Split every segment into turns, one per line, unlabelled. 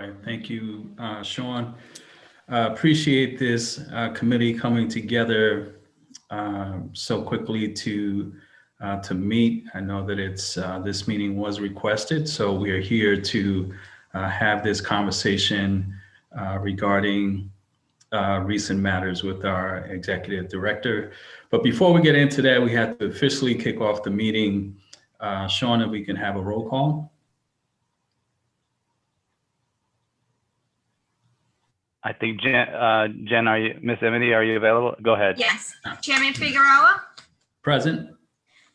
Right. Thank you, Sean. Appreciate this committee coming together so quickly to meet. I know that it's this meeting was requested, so we are here to have this conversation regarding recent matters with our executive director. But before we get into that, we have to officially kick off the meeting. Sean, if we can have a roll call.
I think Jen, are you, Miss Emily, are you available? Go ahead.
Yes. Chairman Figueroa,
Present.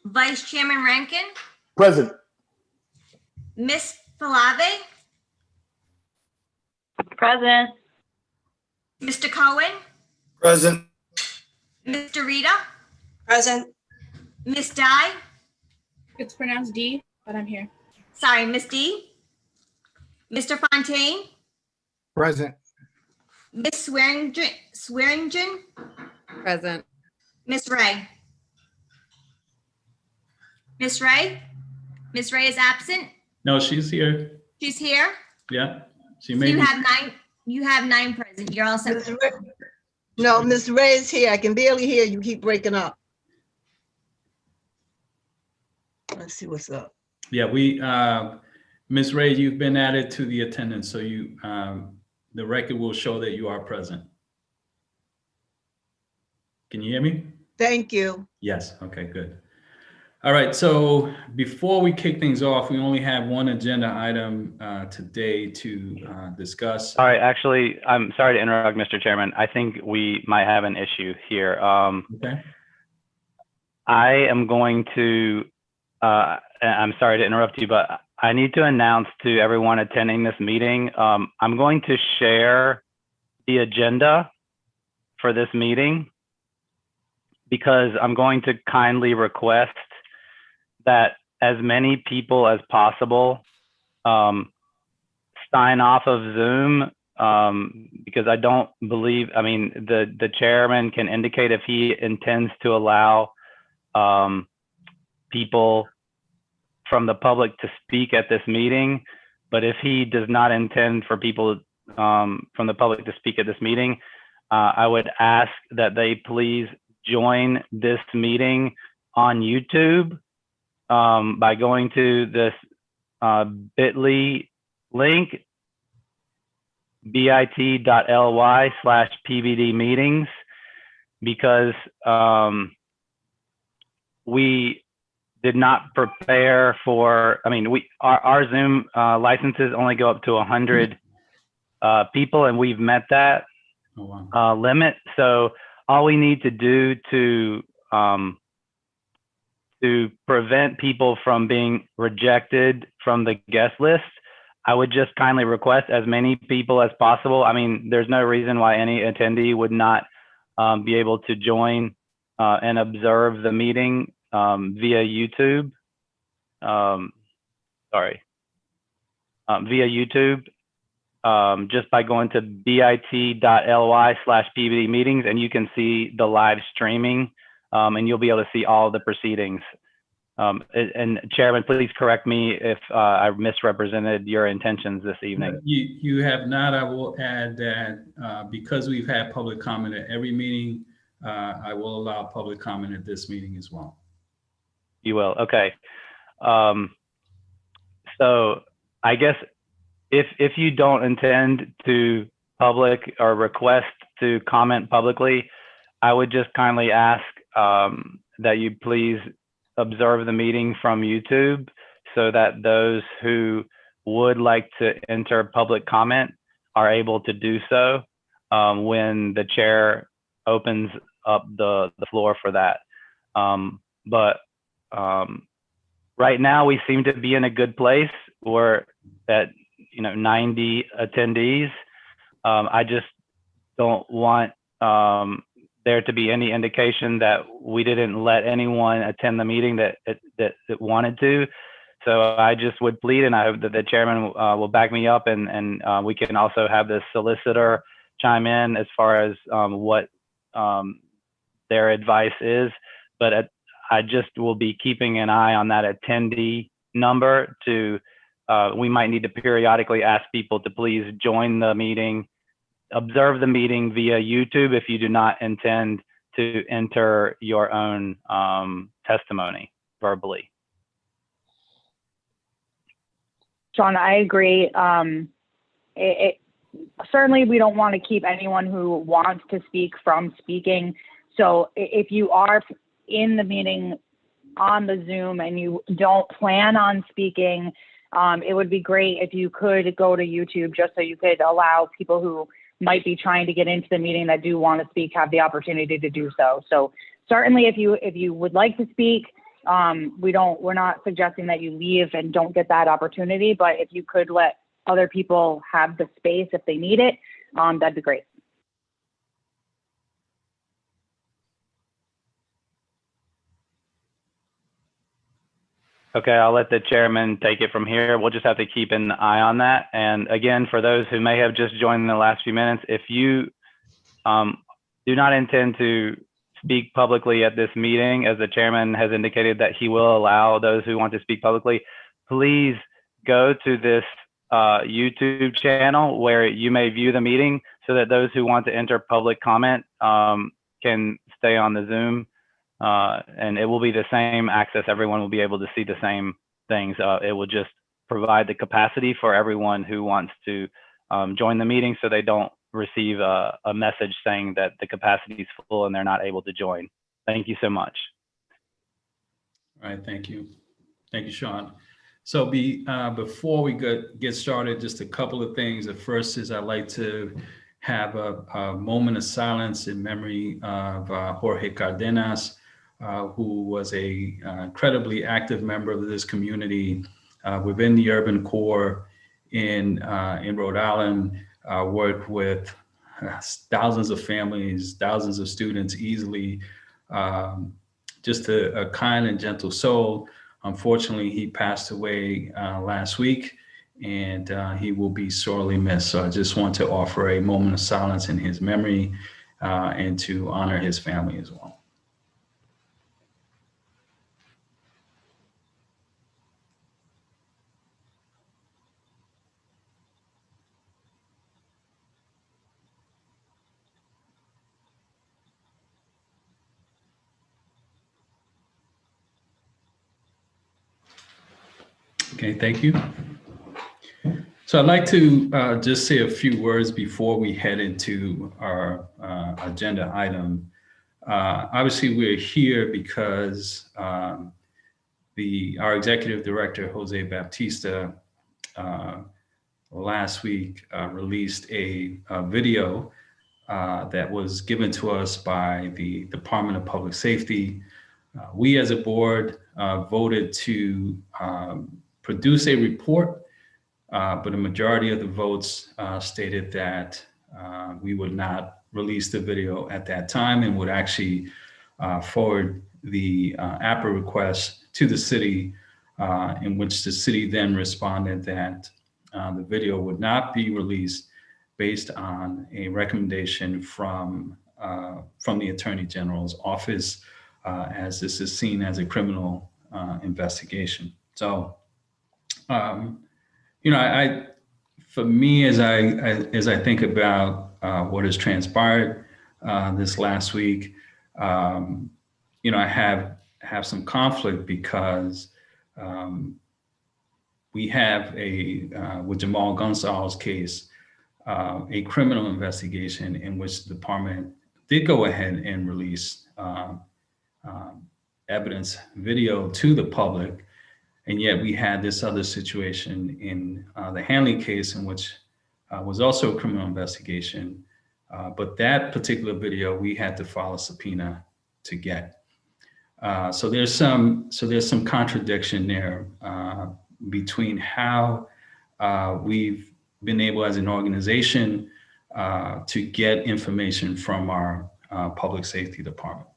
Vice Chairman Rankin,
Present.
Miss Falave,
Present.
Mr. Cohen,
Present.
Mr. Rita,
Present.
Miss Di,
It's pronounced D, but I'm here.
sorry, Miss D, Mr. Fontaine,
Present.
Miss Swearingen,
Present.
Miss Ray. Miss Ray? Miss Ray is absent.
No, she's here.
She's here.
Yeah, she
So
may be.
you have nine present. You're all set.
No, Miss Ray is here. I can barely hear you. Keep breaking up. Let's see what's up.
Yeah, we, Ms. Ray, you've been added to the attendance, so you, the record will show that you are present. Can you hear me?
Thank you.
Yes, okay, good. All right, so before we kick things off, we only have one agenda item today to discuss.
All right, actually, I'm sorry to interrupt, Mr. Chairman. I think we might have an issue here.
Okay.
I am going to, I'm sorry to interrupt you, but I need to announce to everyone attending this meeting, I'm going to share the agenda for this meeting because I'm going to kindly request that as many people as possible sign off of Zoom because I don't believe, I mean, the chairman can indicate if he intends to allow people from the public to speak at this meeting, but if he does not intend for people from the public to speak at this meeting, I would ask that they please join this meeting on YouTube by going to this bit.ly link, bit.ly/PVD meetings, because we did not prepare for, I mean, our Zoom licenses only go up to 100 people, and we've met that limit. So all we need to do to prevent people from being rejected from the guest list, I would just kindly request as many people as possible. I mean, there's no reason why any attendee would not be able to join and observe the meeting via YouTube. Via YouTube, just by going to bit.ly/PVD meetings, and you can see the live streaming, and you'll be able to see all the proceedings. And Chairman, please correct me if I misrepresented your intentions this evening.
You have not. I will add that because we've had public comment at every meeting, I will allow public comment at this meeting as well.
You will, okay. So I guess if you don't intend to public or request to comment publicly, I would just kindly ask that you please observe the meeting from YouTube so that those who would like to enter public comment are able to do so when the chair opens up the floor for that. But right now we seem to be in a good place. We're at 90 attendees. I just don't want there to be any indication that we didn't let anyone attend the meeting that wanted to. So I just would plead, and I hope that the chairman will back me up, and we can also have the solicitor chime in as far as what their advice is. But I just will be keeping an eye on that attendee number to we might need to periodically ask people to please join the meeting, observe the meeting via YouTube if you do not intend to enter your own testimony verbally.
Sean, I agree. Certainly we don't want to keep anyone who wants to speak from speaking. So if you are in the meeting on the Zoom and you don't plan on speaking, it would be great if you could go to YouTube just so you could allow people who might be trying to get into the meeting that do want to speak have the opportunity to do so. So certainly if you would like to speak, we're not suggesting that you leave and don't get that opportunity, but if you could let other people have the space if they need it, that'd be great.
Okay, I'll let the chairman take it from here. We'll just have to keep an eye on that. And again, for those who may have just joined in the last few minutes, if you do not intend to speak publicly at this meeting, as the chairman has indicated that he will allow those who want to speak publicly, please go to this YouTube channel where you may view the meeting so that those who want to enter public comment can stay on the Zoom. And it will be the same access. Everyone will be able to see the same things. It will just provide the capacity for everyone who wants to join the meeting so they don't receive a message saying that the capacity is full and they're not able to join. Thank you so much.
All right, thank you. Thank you, Sean. So before we get started, just a couple of things. The first is I'd like to have a moment of silence in memory of Jorge Cardenas, who was a incredibly active member of this community within the urban core in Rhode Island, worked with thousands of families, thousands of students easily, just a kind and gentle soul. Unfortunately, he passed away last week, and he will be sorely missed. So I just want to offer a moment of silence in his memory and to honor his family as well. Okay, thank you. So I'd like to just say a few words before we head into our agenda item. Obviously, we're here because our executive director, Jose Baptista, last week released a video that was given to us by the Department of Public Safety. We as a board voted to produce a report, but a majority of the votes stated that we would not release the video at that time and would actually forward the APRA request to the city, in which the city then responded that the video would not be released based on a recommendation from the Attorney General's office, as this is seen as a criminal investigation. So, you know, for me, as I think about what has transpired this last week, you know, I have some conflict because we have with Jamal Gonzalez's case, a criminal investigation in which the department did go ahead and release evidence video to the public. And yet we had this other situation in the Hanley case, in which was also a criminal investigation. But that particular video, we had to file a subpoena to get. So there's some contradiction there between how we've been able as an organization to get information from our public safety department.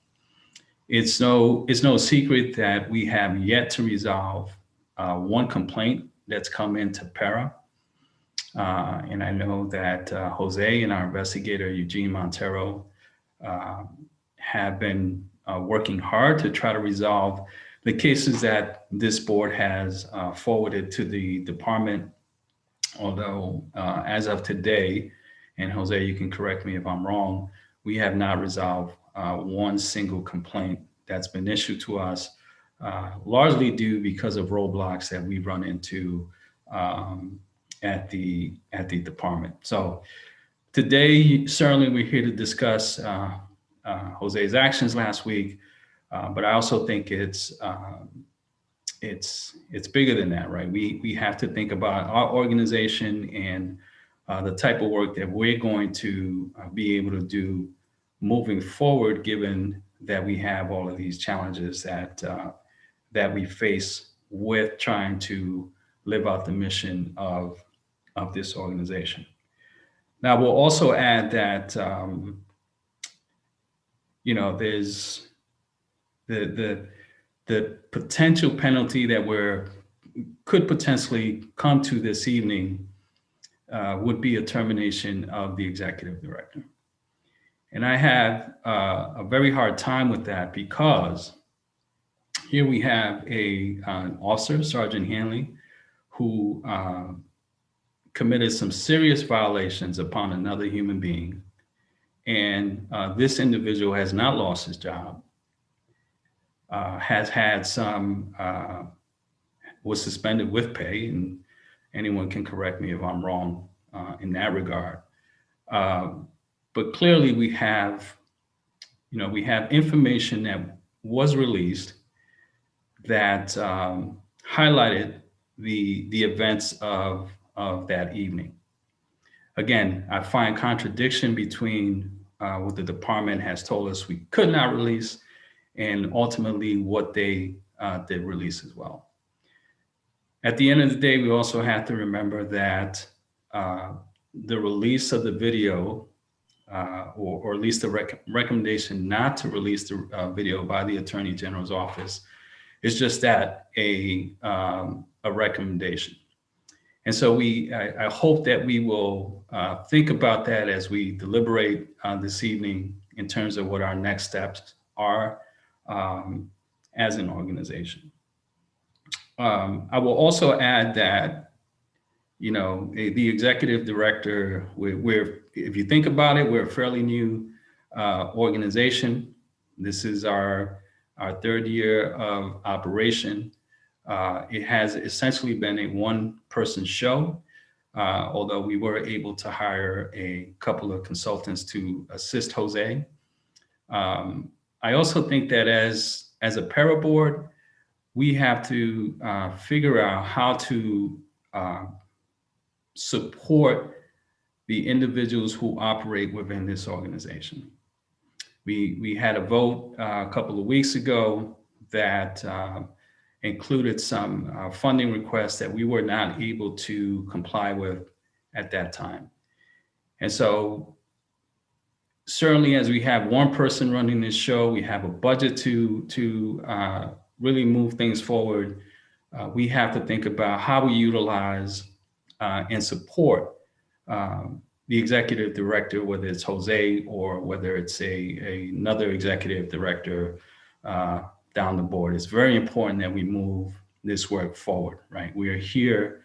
It's no secret that we have yet to resolve one complaint that's come into PERA. And I know that Jose and our investigator, Eugene Montero, have been working hard to try to resolve the cases that this board has forwarded to the department, although as of today, and Jose, you can correct me if I'm wrong, we have not resolved one single complaint that's been issued to us, largely due because of roadblocks that we run into at the department. So today, certainly we're here to discuss Jose's actions last week, but I also think it's bigger than that, right? We have to think about our organization and the type of work that we're going to be able to do moving forward, given that we have all of these challenges that we face with trying to live out the mission of this organization. Now, we'll also add that there's the potential penalty that could potentially come to this evening would be a termination of the executive director. And I have a very hard time with that because here we have an officer, Sergeant Hanley, who committed some serious violations upon another human being. And this individual has not lost his job, has had was suspended with pay, and anyone can correct me if I'm wrong in that regard. But clearly we have information that was released that highlighted the events of that evening. Again, I find contradiction between what the department has told us we could not release and ultimately what they did release as well. At the end of the day, we also have to remember that the release of the video, or at least the recommendation not to release the video by the Attorney General's office, is just that, a recommendation. And so I hope that we will think about that as we deliberate this evening in terms of what our next steps are as an organization. I will also add that, the executive director, if you think about it, we're a fairly new organization. This is our third year of operation. It has essentially been a one-person show, although we were able to hire a couple of consultants to assist Jose. I also think that as a PERA board, we have to figure out how to support the individuals who operate within this organization. We had a vote a couple of weeks ago that included some funding requests that we were not able to comply with at that time. And so certainly as we have one person running this show, we have a budget to really move things forward. We have to think about how we utilize and support the executive director, whether it's Jose or whether it's another executive director down the board. It's very important that we move this work forward, right? We are here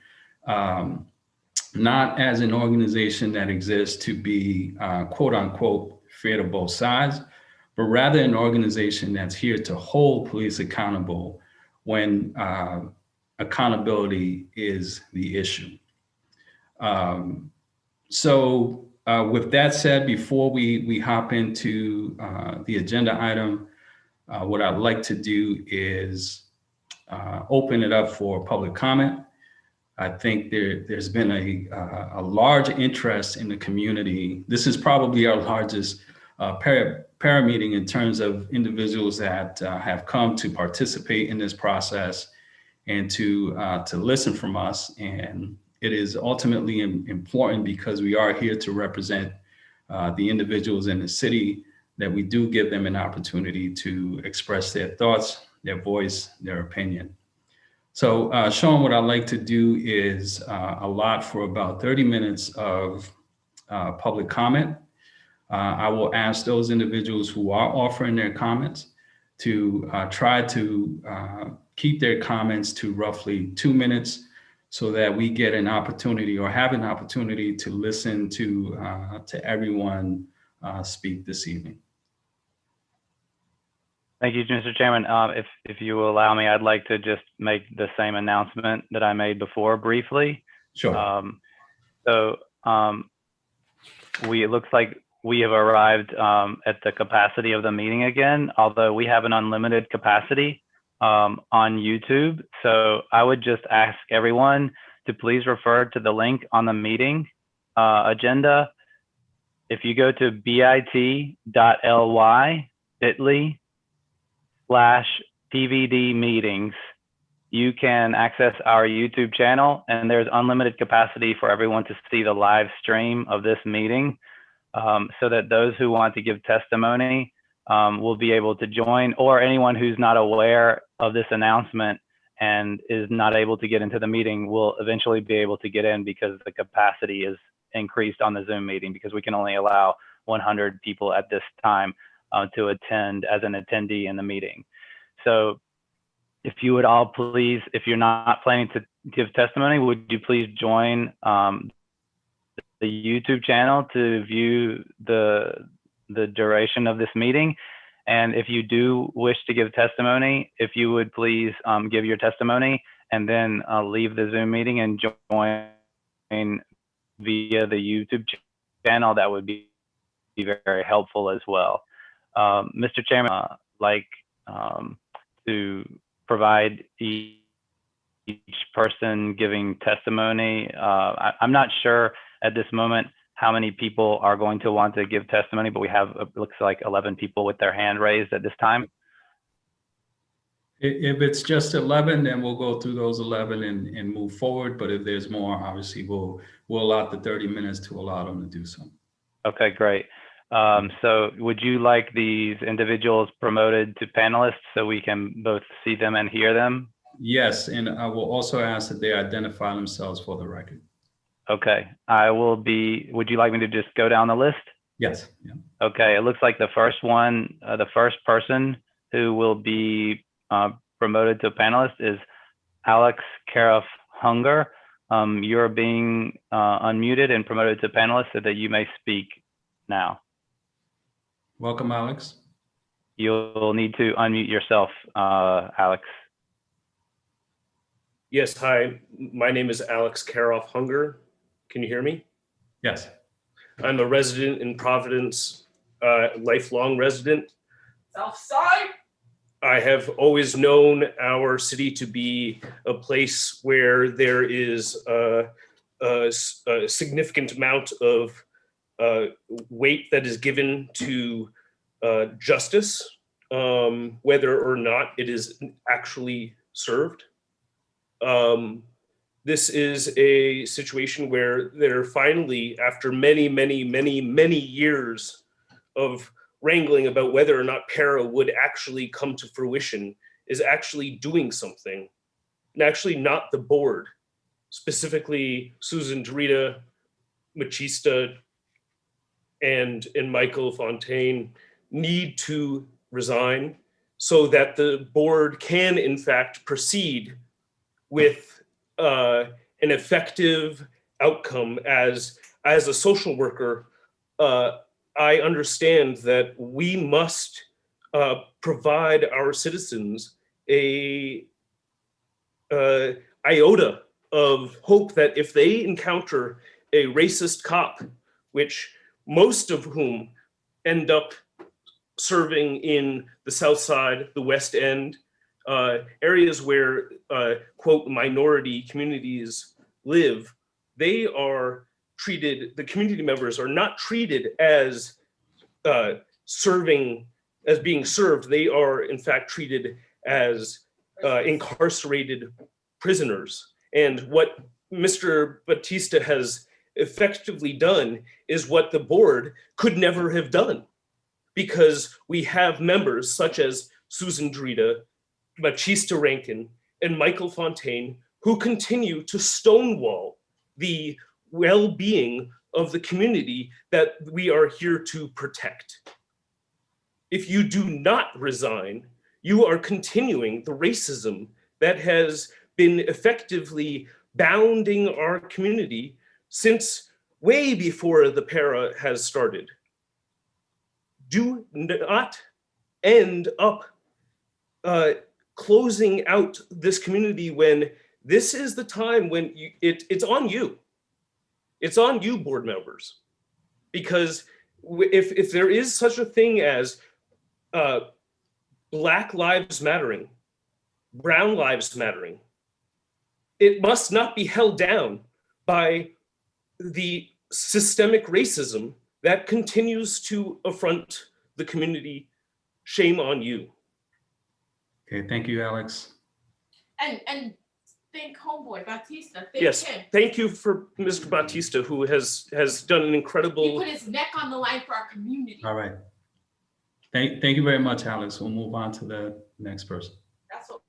not as an organization that exists to be quote unquote fair to both sides, but rather an organization that's here to hold police accountable when accountability is the issue. So with that said, before we hop into the agenda item, what I'd like to do is open it up for public comment. I think there's been a large interest in the community. This is probably our largest PERA meeting in terms of individuals that have come to participate in this process and to listen from us. And it is ultimately important because we are here to represent the individuals in the city, that we do give them an opportunity to express their thoughts, their voice, their opinion. So Sean, what I'd like to do is allot for about 30 minutes of public comment. I will ask those individuals who are offering their comments to try to keep their comments to roughly 2 minutes so that we get an opportunity or have an opportunity to listen to everyone speak this evening.
Thank you, Mr. Chairman. If you will allow me, I'd like to just make the same announcement that I made before briefly.
Sure.
It looks like we have arrived at the capacity of the meeting again, although we have an unlimited capacity on YouTube. So I would just ask everyone to please refer to the link on the meeting agenda. If you go to bit.ly/PVD meetings, you can access our YouTube channel, and there's unlimited capacity for everyone to see the live stream of this meeting, so that those who want to give testimony will be able to join, or anyone who's not aware of this announcement and is not able to get into the meeting will eventually be able to get in, because the capacity is increased on the Zoom meeting, because we can only allow 100 people at this time to attend as an attendee in the meeting. So if you would all please, if you're not planning to give testimony, would you please join the YouTube channel to view the duration of this meeting? And if you do wish to give testimony, if you would please give your testimony and then leave the Zoom meeting and join via the YouTube channel, that would be very helpful as well. Mr. Chairman, I'd like to provide each person giving testimony. I'm not sure at this moment how many people are going to want to give testimony, but we have, it looks like 11 people with their hand raised at this time.
If it's just 11, then we'll go through those 11 and move forward. But if there's more, obviously we'll allot the 30 minutes to allow them to do so.
Okay, great. So would you like these individuals promoted to panelists so we can both see them and hear them?
Yes, and I will also ask that they identify themselves for the record.
Okay, I will be, would you like me to just go down the list?
Yes. Yeah.
Okay, it looks like the first one, the first person who will be promoted to a panelist is Alex Karoff-Hunger. You're being unmuted and promoted to panelist so that you may speak now.
Welcome, Alex.
You'll need to unmute yourself, Alex.
Yes, hi, my name is Alex Karoff-Hunger. Can you hear me?
Yes.
I'm a resident in Providence, lifelong resident.
Southside.
I have always known our city to be a place where there is a significant amount of weight that is given to justice, whether or not it is actually served. This is a situation where there finally, after many years of wrangling about whether or not PERA would actually come to fruition, is actually doing something. And actually not the board, specifically Susan Drita, Machista, and Michael Fontaine need to resign so that the board can in fact proceed with an effective outcome. As a social worker, I understand that we must provide our citizens a iota of hope that if they encounter a racist cop, which most of whom end up serving in the South Side, the West End, areas where, quote, minority communities live, they are treated, the community members are not treated as being served. They are in fact treated as incarcerated prisoners. And what Mr. Batista has effectively done is what the board could never have done, because we have members such as Susan Drita, Machista Rankin, and Michael Fontaine who continue to stonewall the well-being of the community that we are here to protect. If you do not resign, you are continuing the racism that has been effectively bounding our community since way before the PERA has started. Do not end up closing out this community when this is the time when it's on you. It's on you, board members, because if there is such a thing as Black lives mattering, brown lives mattering, it must not be held down by the systemic racism that continues to affront the community. Shame on you.
Okay, thank you, Alex.
And thank homeboy Batista. Thank
Yes,
him.
thank you for Mr. Batista, who has done an
He
incredible.
put his neck on the line for our community.
All right. Thank you very much, Alex. We'll move on to the next person.
That's what.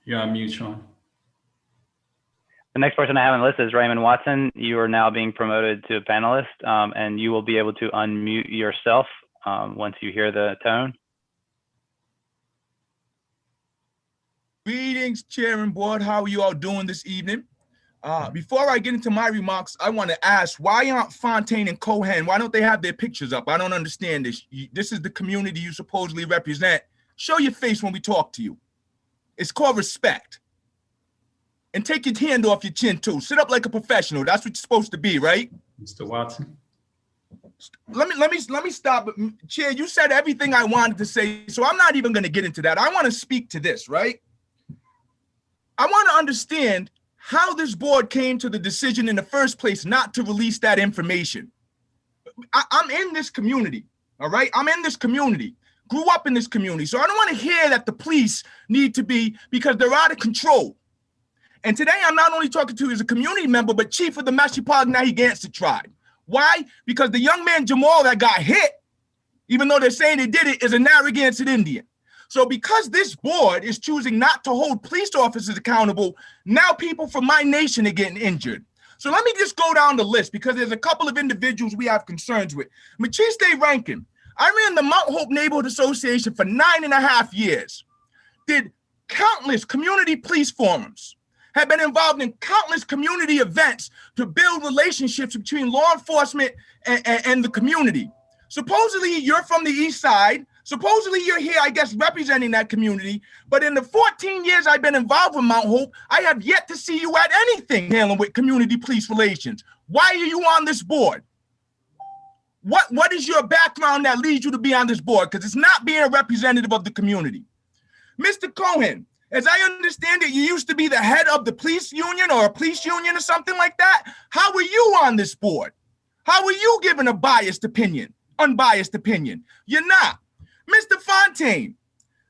You're on mute, Sean.
The next person I have on the list is Raymond Watson. You are now being promoted to a panelist, and you will be able to unmute yourself once you hear the tone.
Greetings, Chair and Board. How are you all doing this evening? Before I get into my remarks, I want to ask, why aren't Fontaine and Cohen, why don't they have their pictures up? I don't understand this. This is the community you supposedly represent. Show your face when we talk to you. It's called respect. And take your hand off your chin too. Sit up like a professional. That's what you're supposed to be, right?
Mr. Watson.
Let me stop. Chair, you said everything I wanted to say, so I'm not even going to get into that. I want to speak to this, right? I want to understand how this board came to the decision in the first place not to release that information. I'm in this community, all right? I'm in this community, grew up in this community. So I don't want to hear that the police need to be, because they're out of control. And today I'm not only talking to you as a community member, but chief of the Mashipaug-Narragansett tribe. Why? Because the young man Jamal that got hit, even though they're saying they did it, is a Narragansett Indian. So because this board is choosing not to hold police officers accountable, now people from my nation are getting injured. So let me just go down the list, because there's a couple of individuals we have concerns with. Machiste Rankin, I ran the Mount Hope Neighborhood Association for 9.5 years, did countless community police forums, have been involved in countless community events to build relationships between law enforcement and the community. Supposedly you're from the East Side. Supposedly you're here, I guess, representing that community. But in the 14 years I've been involved with Mount Hope, I have yet to see you at anything dealing with community police relations. Why are you on this board? What is your background that leads you to be on this board? Because it's not being a representative of the community. Mr. Cohen, as I understand it, you used to be the head of the police union or a police union or something like that. How are you on this board? How are you giving a biased opinion, unbiased opinion? You're not. Mr. Fontaine,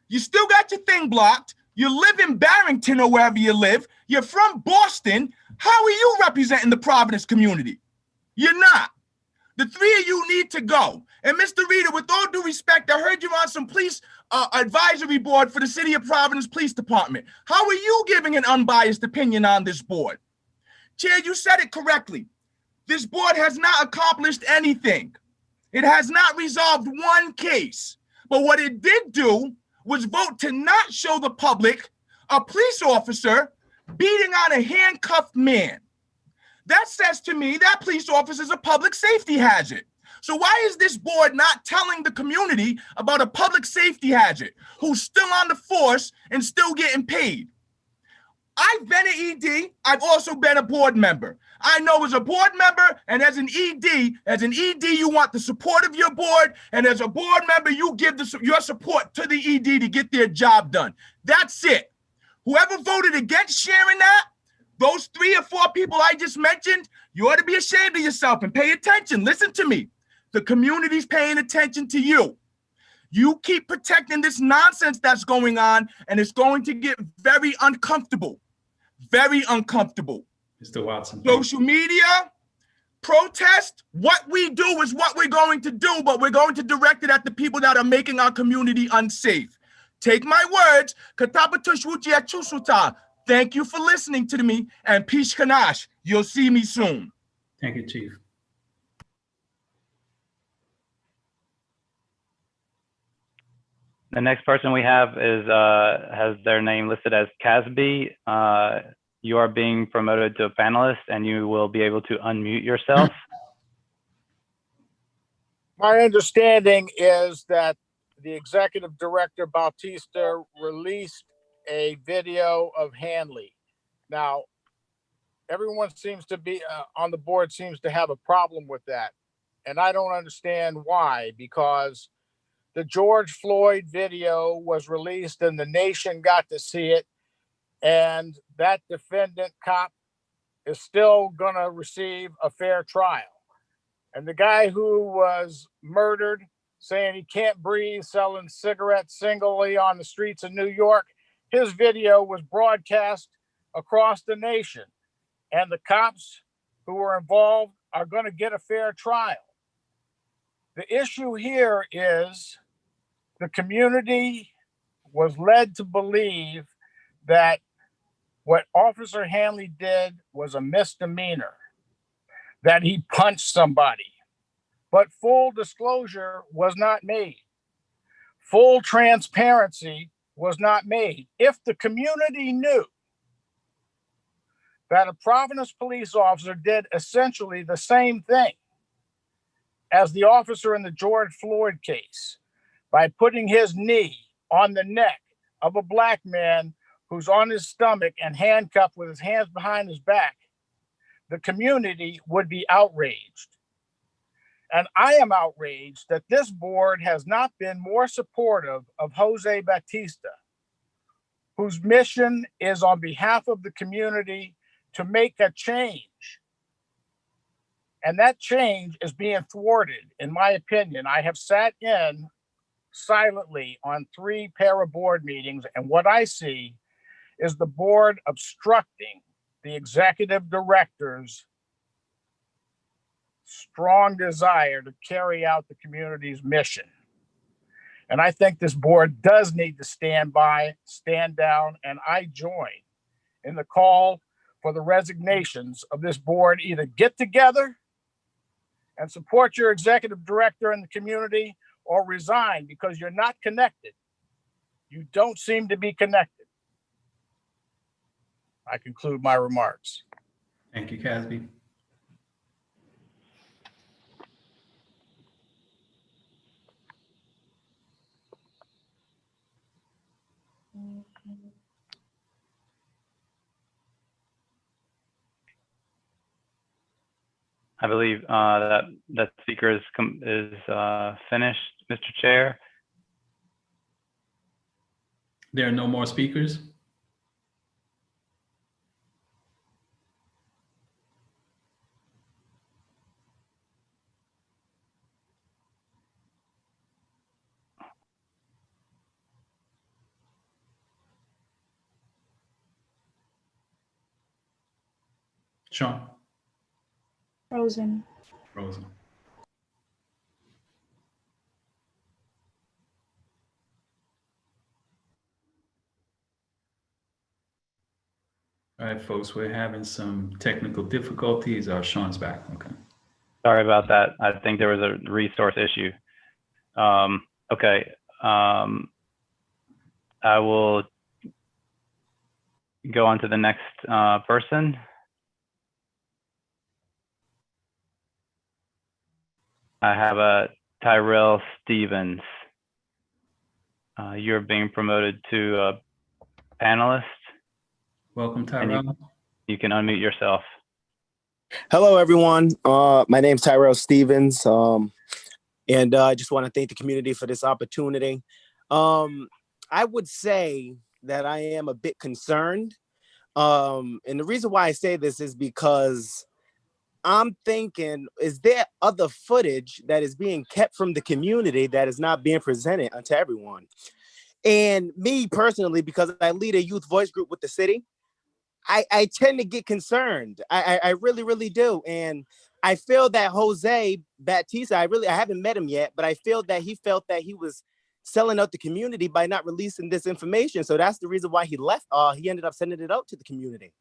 you still got your thing blocked. You live in Barrington or wherever you live. You're from Boston. How are you representing the Providence community? You're not. The three of you need to go. And Mr. Reader, with all due respect, I heard you on some police advisory board for the City of Providence Police Department. How are you giving an unbiased opinion on this board? Chair, you said it correctly. This board has not accomplished anything. It has not resolved one case. But what it did do was vote to not show the public a police officer beating on a handcuffed man. That says to me that police officer is a public safety hazard. So why is this board not telling the community about a public safety hazard who's still on the force and still getting paid? I've been an ED. I've also been a board member. I know as a board member and as an ED, you want the support of your board. And as a board member, you give your support to the ED to get their job done. That's it. Whoever voted against sharing that, those 3 or 4 people I just mentioned, you ought to be ashamed of yourself and pay attention. Listen to me. The community's paying attention to you. You keep protecting this nonsense that's going on, and it's going to get very uncomfortable. Very uncomfortable.
Mr. Watson.
Social media, protest, what we do is what we're going to do, but we're going to direct it at the people that are making our community unsafe. Take my words. Thank you for listening to me, and peace kanash. You'll see me soon.
Thank you, Chief.
The next person we have is has their name listed as Casby. You are being promoted to a panelist, and you will be able to unmute yourself.
My understanding is that the executive director Bautista released a video of Hanley. Now, everyone seems to be on the board seems to have a problem with that. And I don't understand why, because the George Floyd video was released and the nation got to see it. And that defendant cop is still going to receive a fair trial. And the guy who was murdered, saying he can't breathe, selling cigarettes singly on the streets of New York, his video was broadcast across the nation. And the cops who were involved are going to get a fair trial. The issue here is the community was led to believe that what Officer Hanley did was a misdemeanor, that he punched somebody. But full disclosure was not made. Full transparency was not made. If the community knew that a Providence police officer did essentially the same thing as the officer in the George Floyd case by putting his knee on the neck of a black man who's on his stomach and handcuffed with his hands behind his back, the community would be outraged. And I am outraged that this board has not been more supportive of Jose Bautista, whose mission is on behalf of the community to make a change. And that change is being thwarted, in my opinion. I have sat in silently on 3 PERA board meetings, and what I see is the board obstructing the executive director's strong desire to carry out the community's mission. And I think this board does need to stand down, and I join in the call for the resignations of this board. Either get together and support your executive director in the community, or resign, because you're not connected. You don't seem to be connected. I conclude my remarks.
Thank you, Casby.
I believe that speaker is finished, Mr. Chair.
There are no more speakers. Sean.
Frozen.
Frozen. All right, folks, we're having some technical difficulties. Sean's back. Okay.
Sorry about that. I think there was a resource issue. Okay. I will go on to the next person. I have a Tyrell Stevens. You're being promoted to a panelist.
Welcome, Tyrell.
You can unmute yourself.
Hello, everyone. My name's Tyrell Stevens, and I just want to thank the community for this opportunity. I would say that I am a bit concerned, and the reason why I say this is because I'm thinking, is there other footage that is being kept from the community that is not being presented unto everyone? And me personally, because I lead a youth voice group with the city, I tend to get concerned. I really, really do. And I feel that Jose Bautista, I haven't met him yet, but I feel that he felt that he was selling out the community by not releasing this information. So that's the reason why he left. He ended up sending it out to the community.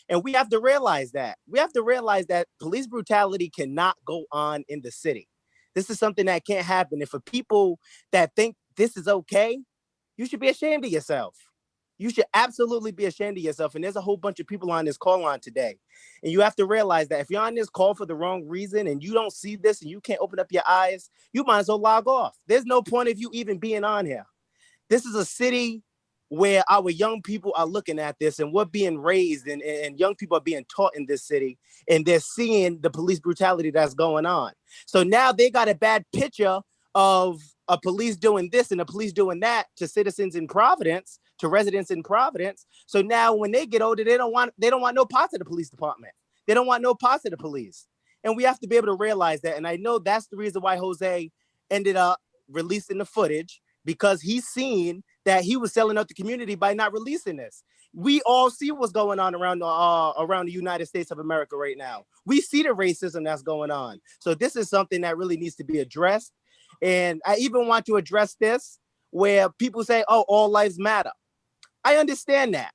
And we have to realize that. We have to realize that police brutality cannot go on in the city. This is something that can't happen. And for people that think this is okay, You should be ashamed of yourself. You should absolutely be ashamed of yourself. And there's a whole bunch of people on this call line today. And you have to realize that if you're on this call for the wrong reason and you don't see this and you can't open up your eyes, you might as well log off. There's no point of you even being on here. This is a city where our young people are looking at this and we're being raised and young people are being taught in this city and they're seeing the police brutality that's going on. So now they got a bad picture of a police doing this and a police doing that to citizens in Providence, to residents in Providence. So now when they get older, they don't want no parts of the police department. They don't want no parts of the police. And we have to be able to realize that. And I know that's the reason why Jose ended up releasing the footage, because he's seen that he was selling out the community by not releasing this. We all see what's going on around the United States of America right now. We see the racism that's going on. So this is something that really needs to be addressed. And I even want to address this where people say, oh, all lives matter. I understand that.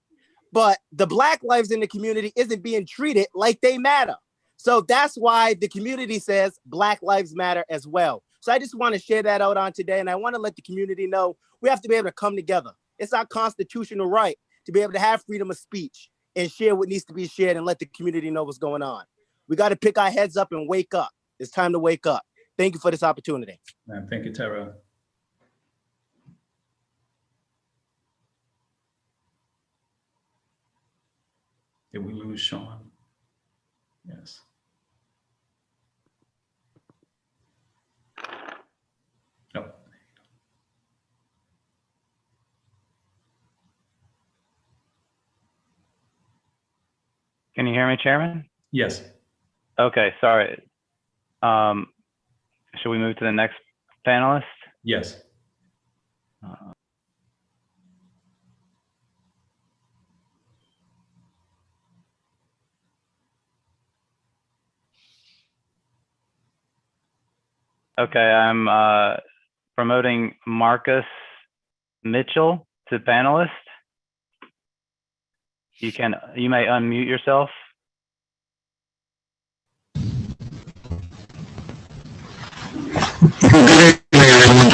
But the Black lives in the community isn't being treated like they matter. So that's why the community says Black lives matter as well. So I just want to share that out on today. And I want to let the community know we have to be able to come together. It's our constitutional right to be able to have freedom of speech and share what needs to be shared and let the community know what's going on. We got to pick our heads up and wake up. It's time to wake up. Thank you for this opportunity.
Thank you, Tara. Did we lose Sean? Yes. Oh.
Can you hear me, Chairman?
Yes.
Okay, sorry. Should we move to the next panelist?
Yes.
Okay, I'm promoting Marcus Mitchell to panelist. You may unmute yourself.
Good evening, everyone.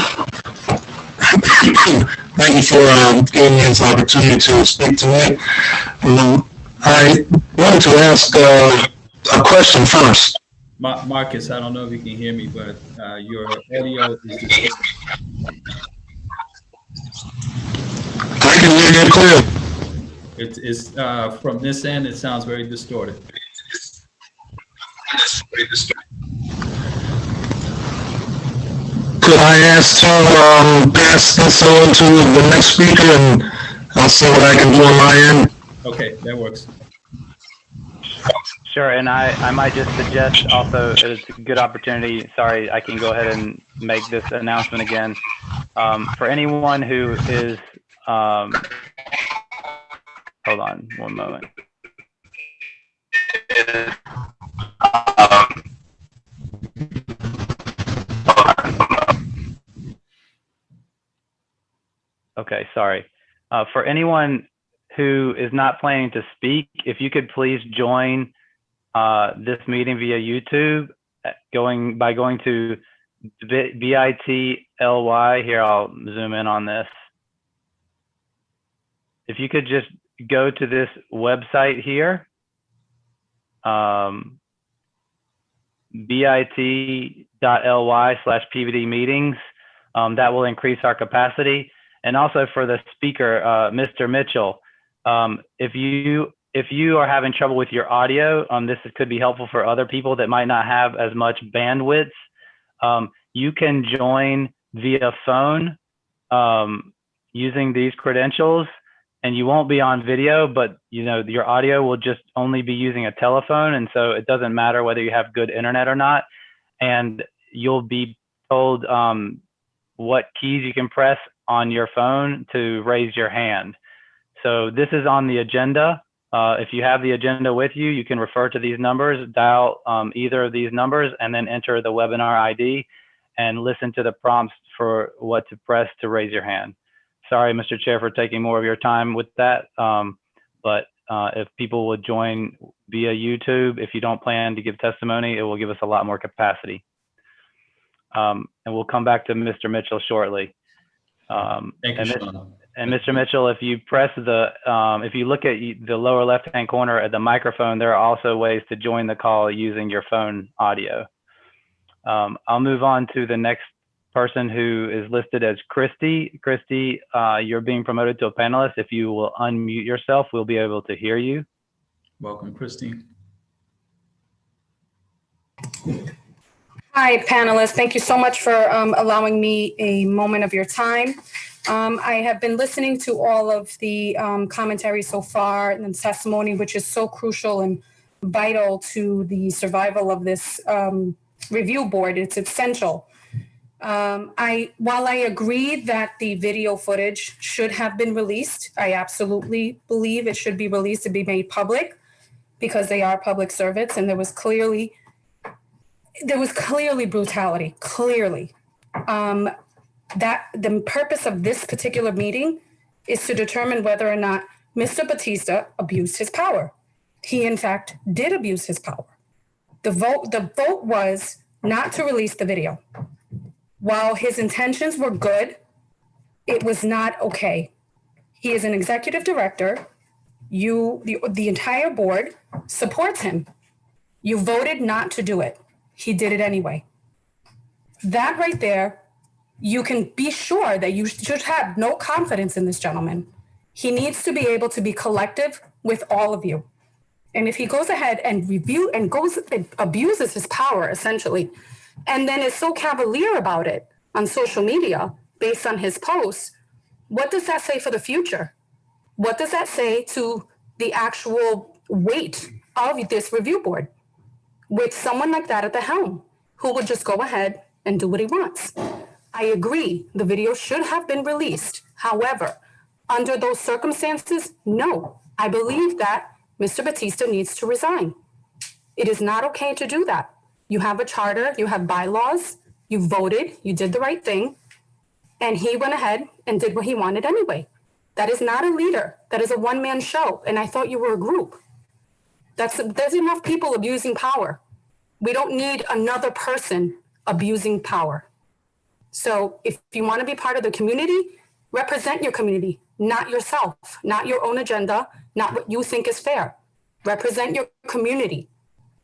Thank you for giving me this opportunity to speak tonight. I wanted to ask a question first.
Marcus, I don't know if you can hear me, but your audio is distorted.
I can hear you clear.
It's from this end, it sounds very distorted.
Could I ask to pass this on to the next speaker, and I'll see what I can do on my end?
Okay, that works.
Sure, and I might just suggest also, it's a good opportunity. Sorry, I can go ahead and make this announcement again. For anyone who is, hold on one moment. Okay, sorry. For anyone who is not planning to speak, if you could please join this meeting via YouTube, by going to bit.ly. Here, I'll zoom in on this. If you could just go to this website here, bit.ly/PVD meetings. That will increase our capacity. And also for the speaker, Mr. Mitchell, if you are having trouble with your audio, this could be helpful for other people that might not have as much bandwidth. You can join via phone using these credentials, and you won't be on video, but your audio will just only be using a telephone, and so it doesn't matter whether you have good internet or not. And you'll be told what keys you can press on your phone to raise your hand. So this is on the agenda. If you have the agenda with you, you can refer to these numbers, dial either of these numbers, and then enter the webinar ID and listen to the prompts for what to press to raise your hand. Sorry, Mr. Chair, for taking more of your time with that. But if people would join via YouTube, if you don't plan to give testimony, it will give us a lot more capacity. And we'll come back to Mr. Mitchell shortly.
Thank you, Sean.
And Mr. Mitchell, if you press if you look at the lower left-hand corner at the microphone, there are also ways to join the call using your phone audio. I'll move on to the next person who is listed as Christy. Christy, you're being promoted to a panelist. If you will unmute yourself, we'll be able to hear you.
Welcome, Christy.
Hi, panelists. Thank you so much for allowing me a moment of your time. I have been listening to all of the commentary so far and the testimony, which is so crucial and vital to the survival of this review board. It's essential. While I agree that the video footage should have been released, I absolutely believe it should be released and be made public because they are public servants, and there was clearly brutality, clearly. That the purpose of this particular meeting is to determine whether or not Mr. Batista abused his power. He, in fact, did abuse his power. The vote was not to release the video. While his intentions were good, it was not okay. He is an executive director. The entire board supports him. You voted not to do it. He did it anyway. That right there, you can be sure that you should have no confidence in this gentleman. He needs to be able to be collective with all of you. And if he goes ahead and abuses his power, essentially, and then is so cavalier about it on social media based on his posts, what does that say for the future? What does that say to the actual weight of this review board with someone like that at the helm who would just go ahead and do what he wants? I agree, the video should have been released. However, under those circumstances, no. I believe that Mr. Batista needs to resign. It is not okay to do that. You have a charter, you have bylaws, you voted, you did the right thing, and he went ahead and did what he wanted anyway. That is not a leader. That is a one-man show, and I thought you were a group. There's enough people abusing power. We don't need another person abusing power. So if you want to be part of the community, represent your community, not yourself, not your own agenda, not what you think is fair. Represent your community.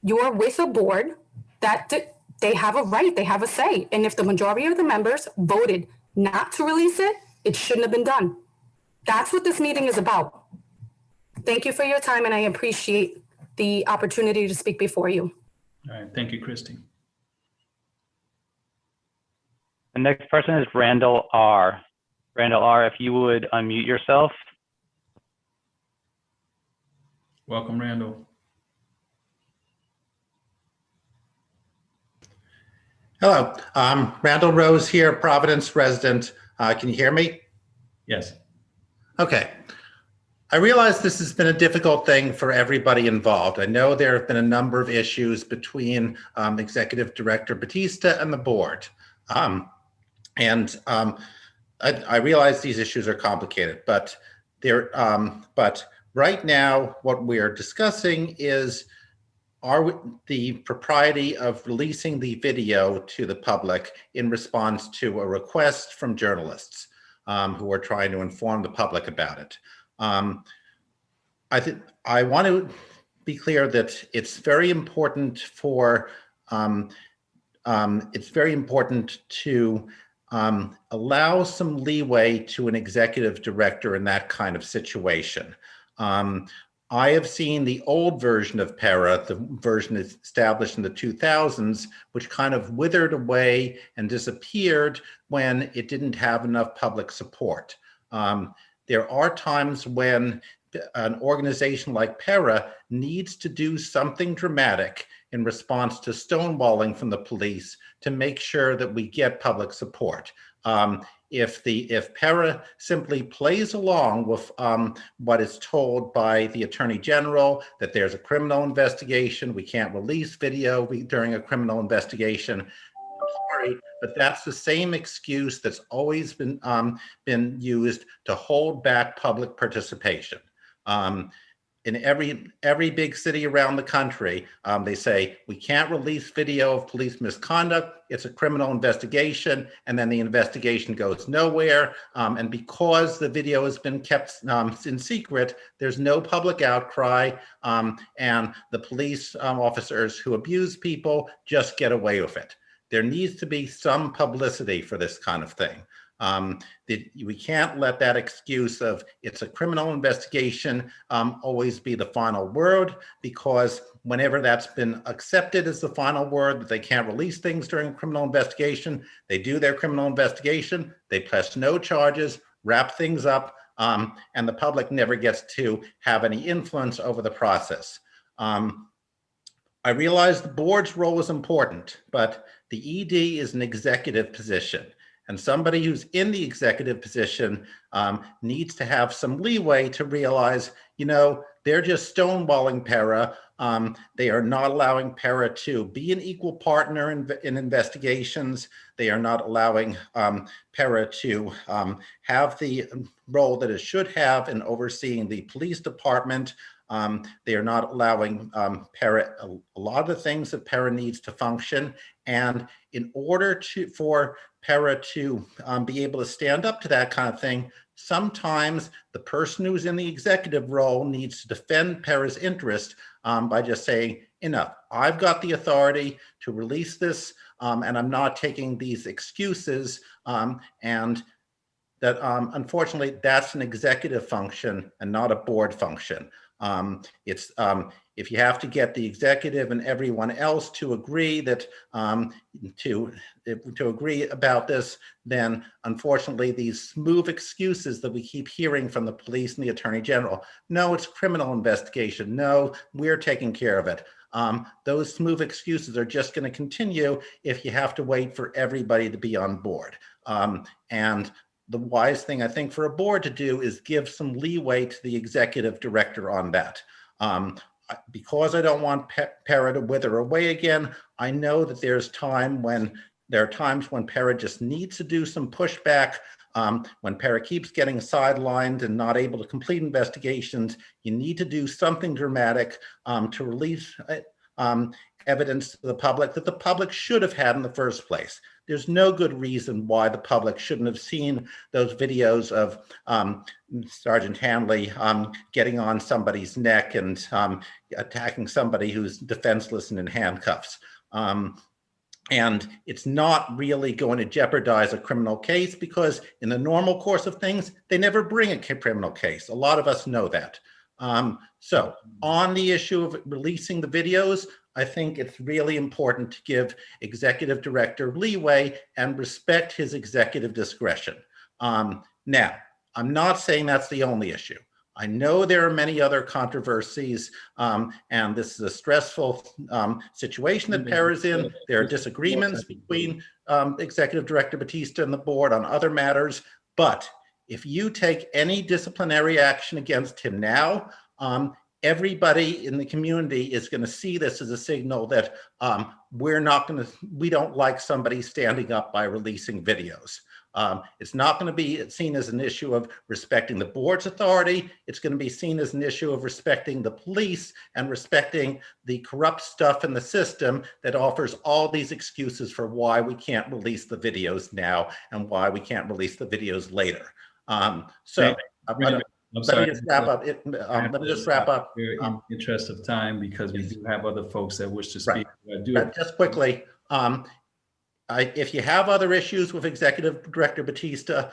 You are with a board that they have a right, they have a say. And if the majority of the members voted not to release it, it shouldn't have been done. That's what this meeting is about. Thank you for your time, and I appreciate the opportunity to speak before you.
All right, thank you, Christy.
The next person is Randall R. Randall R., if you would unmute yourself.
Welcome, Randall.
Hello, Randall Rose here, Providence resident. Can you hear me?
Yes.
Okay. I realize this has been a difficult thing for everybody involved. I know there have been a number of issues between Executive Director Batista and the board. I realize these issues are complicated, but right now what we're discussing is the propriety of releasing the video to the public in response to a request from journalists who are trying to inform the public about it. I want to be clear that it's very important to allow some leeway to an executive director in that kind of situation. I have seen the old version of PERA, the version established in the 2000s, which kind of withered away and disappeared when it didn't have enough public support. There are times when an organization like PERA needs to do something dramatic in response to stonewalling from the police to make sure that we get public support. If PERA simply plays along with what is told by the Attorney General, that there's a criminal investigation, we can't release video during a criminal investigation, I'm sorry, but that's the same excuse that's always been used to hold back public participation. in every big city around the country, they say, we can't release video of police misconduct. It's a criminal investigation. And then the investigation goes nowhere. And because the video has been kept in secret, there's no public outcry. And the police officers who abuse people just get away with it. There needs to be some publicity for this kind of thing. We can't let that excuse of it's a criminal investigation always be the final word, because whenever that's been accepted as the final word, that they can't release things during a criminal investigation, they do their criminal investigation, they press no charges, wrap things up, and the public never gets to have any influence over the process. I realize the board's role is important, but the ED is an executive position. And somebody who's in the executive position needs to have some leeway to realize, they're just stonewalling PERA. They are not allowing PERA to be an equal partner in investigations. They are not allowing PERA to have the role that it should have in overseeing the police department. They are not allowing PERA a lot of the things that PERA needs to function. And in order for PERA to be able to stand up to that kind of thing, sometimes the person who's in the executive role needs to defend PERA's interest by just saying, enough, I've got the authority to release this, and I'm not taking these excuses. And that unfortunately, that's an executive function and not a board function. If you have to get the executive and everyone else to agree that to agree about this, then unfortunately these smooth excuses that we keep hearing from the police and the attorney general, no, it's criminal investigation, no, we're taking care of it. Those smooth excuses are just going to continue if you have to wait for everybody to be on board. And the wise thing, I think, for a board to do is give some leeway to the executive director on that. Because I don't want PERA to wither away again, I know that there are times when PERA just needs to do some pushback. When PERA keeps getting sidelined and not able to complete investigations, you need to do something dramatic to release evidence to the public that the public should have had in the first place. There's no good reason why the public shouldn't have seen those videos of Sergeant Hanley getting on somebody's neck and attacking somebody who's defenseless and in handcuffs. And it's not really going to jeopardize a criminal case, because in the normal course of things, they never bring a criminal case. A lot of us know that. So on the issue of releasing the videos, I think it's really important to give executive director leeway and respect his executive discretion. Now, I'm not saying that's the only issue. I know there are many other controversies, and this is a stressful situation that PERA is in. There are disagreements between Executive Director Batista and the board on other matters, but if you take any disciplinary action against him now, everybody in the community is going to see this as a signal that we don't like somebody standing up by releasing videos. It's not going to be seen as an issue of respecting the board's authority. It's going to be seen as an issue of respecting the police and respecting the corrupt stuff in the system that offers all these excuses for why we can't release the videos now and why we can't release the videos later. Let me just wrap up. Let me just wrap up.
In the interest of time, because we do have other folks that wish to speak.
Right. Just quickly, if you have other issues with Executive Director Batista,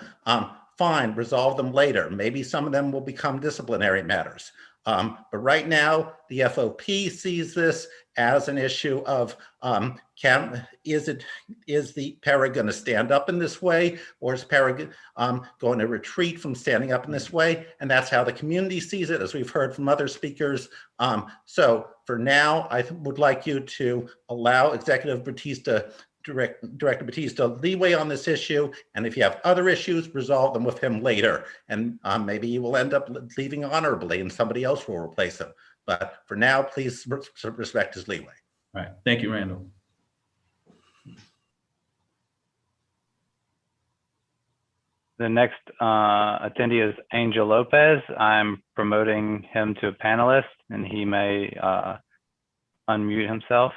fine, resolve them later. Maybe some of them will become disciplinary matters. But right now, the FOP sees this as an issue of is the PERA going to stand up in this way, or is PERA going to retreat from standing up in this way? And that's how the community sees it, as we've heard from other speakers. So for now, I would like you to allow Executive Batista, Director Batista, leeway on this issue, and if you have other issues, resolve them with him later, and maybe you will end up leaving honorably and somebody else will replace him. But for now, please respect his leeway.
All right, thank you, Randall.
The next attendee is Angel Lopez. I'm promoting him to a panelist, and he may unmute himself.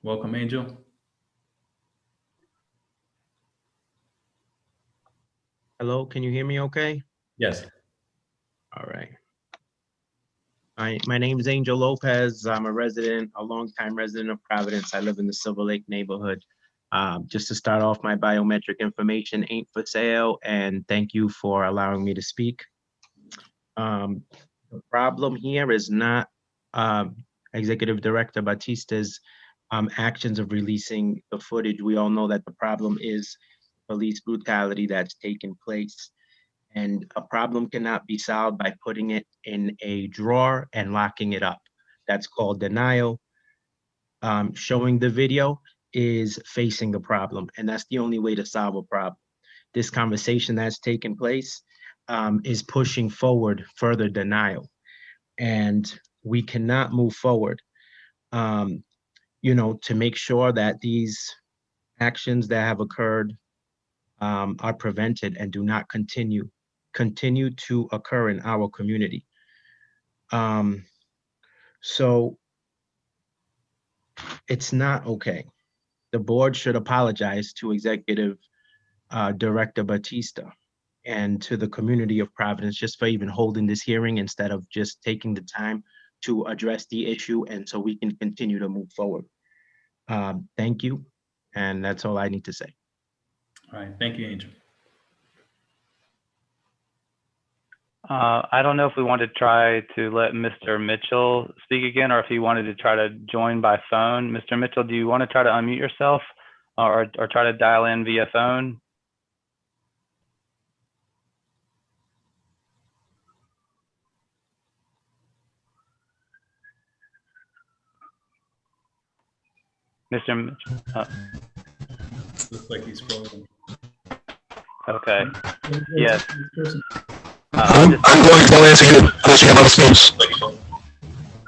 Welcome, Angel.
Hello, can you hear me okay?
Yes.
All right. My name is Angel Lopez. I'm a longtime resident of Providence. I live in the Silver Lake neighborhood. Just to start off, my biometric information ain't for sale, and thank you for allowing me to speak. The problem here is not Executive Director Batista's actions of releasing the footage. We all know that the problem is police brutality that's taken place. And a problem cannot be solved by putting it in a drawer and locking it up. That's called denial. Showing the video is facing the problem, and that's the only way to solve a problem. This conversation that's taken place is pushing forward further denial, and we cannot move forward, to make sure that these actions that have occurred are prevented and do not continue to occur in our community. So it's not okay. The board should apologize to Executive Director Batista and to the community of Providence just for even holding this hearing instead of just taking the time to address the issue, and so we can continue to move forward. Thank you, and that's all I need to say.
All right, thank you, Angel.
I don't know if we want to try to let Mr. Mitchell speak again, or if he wanted to try to join by phone. Mr. Mitchell, do you want to try to unmute yourself or try to dial in via phone? Mr. Mitchell?
Looks like he's frozen.
Okay. Yes.
I'm going to answer you unless you have other speakers.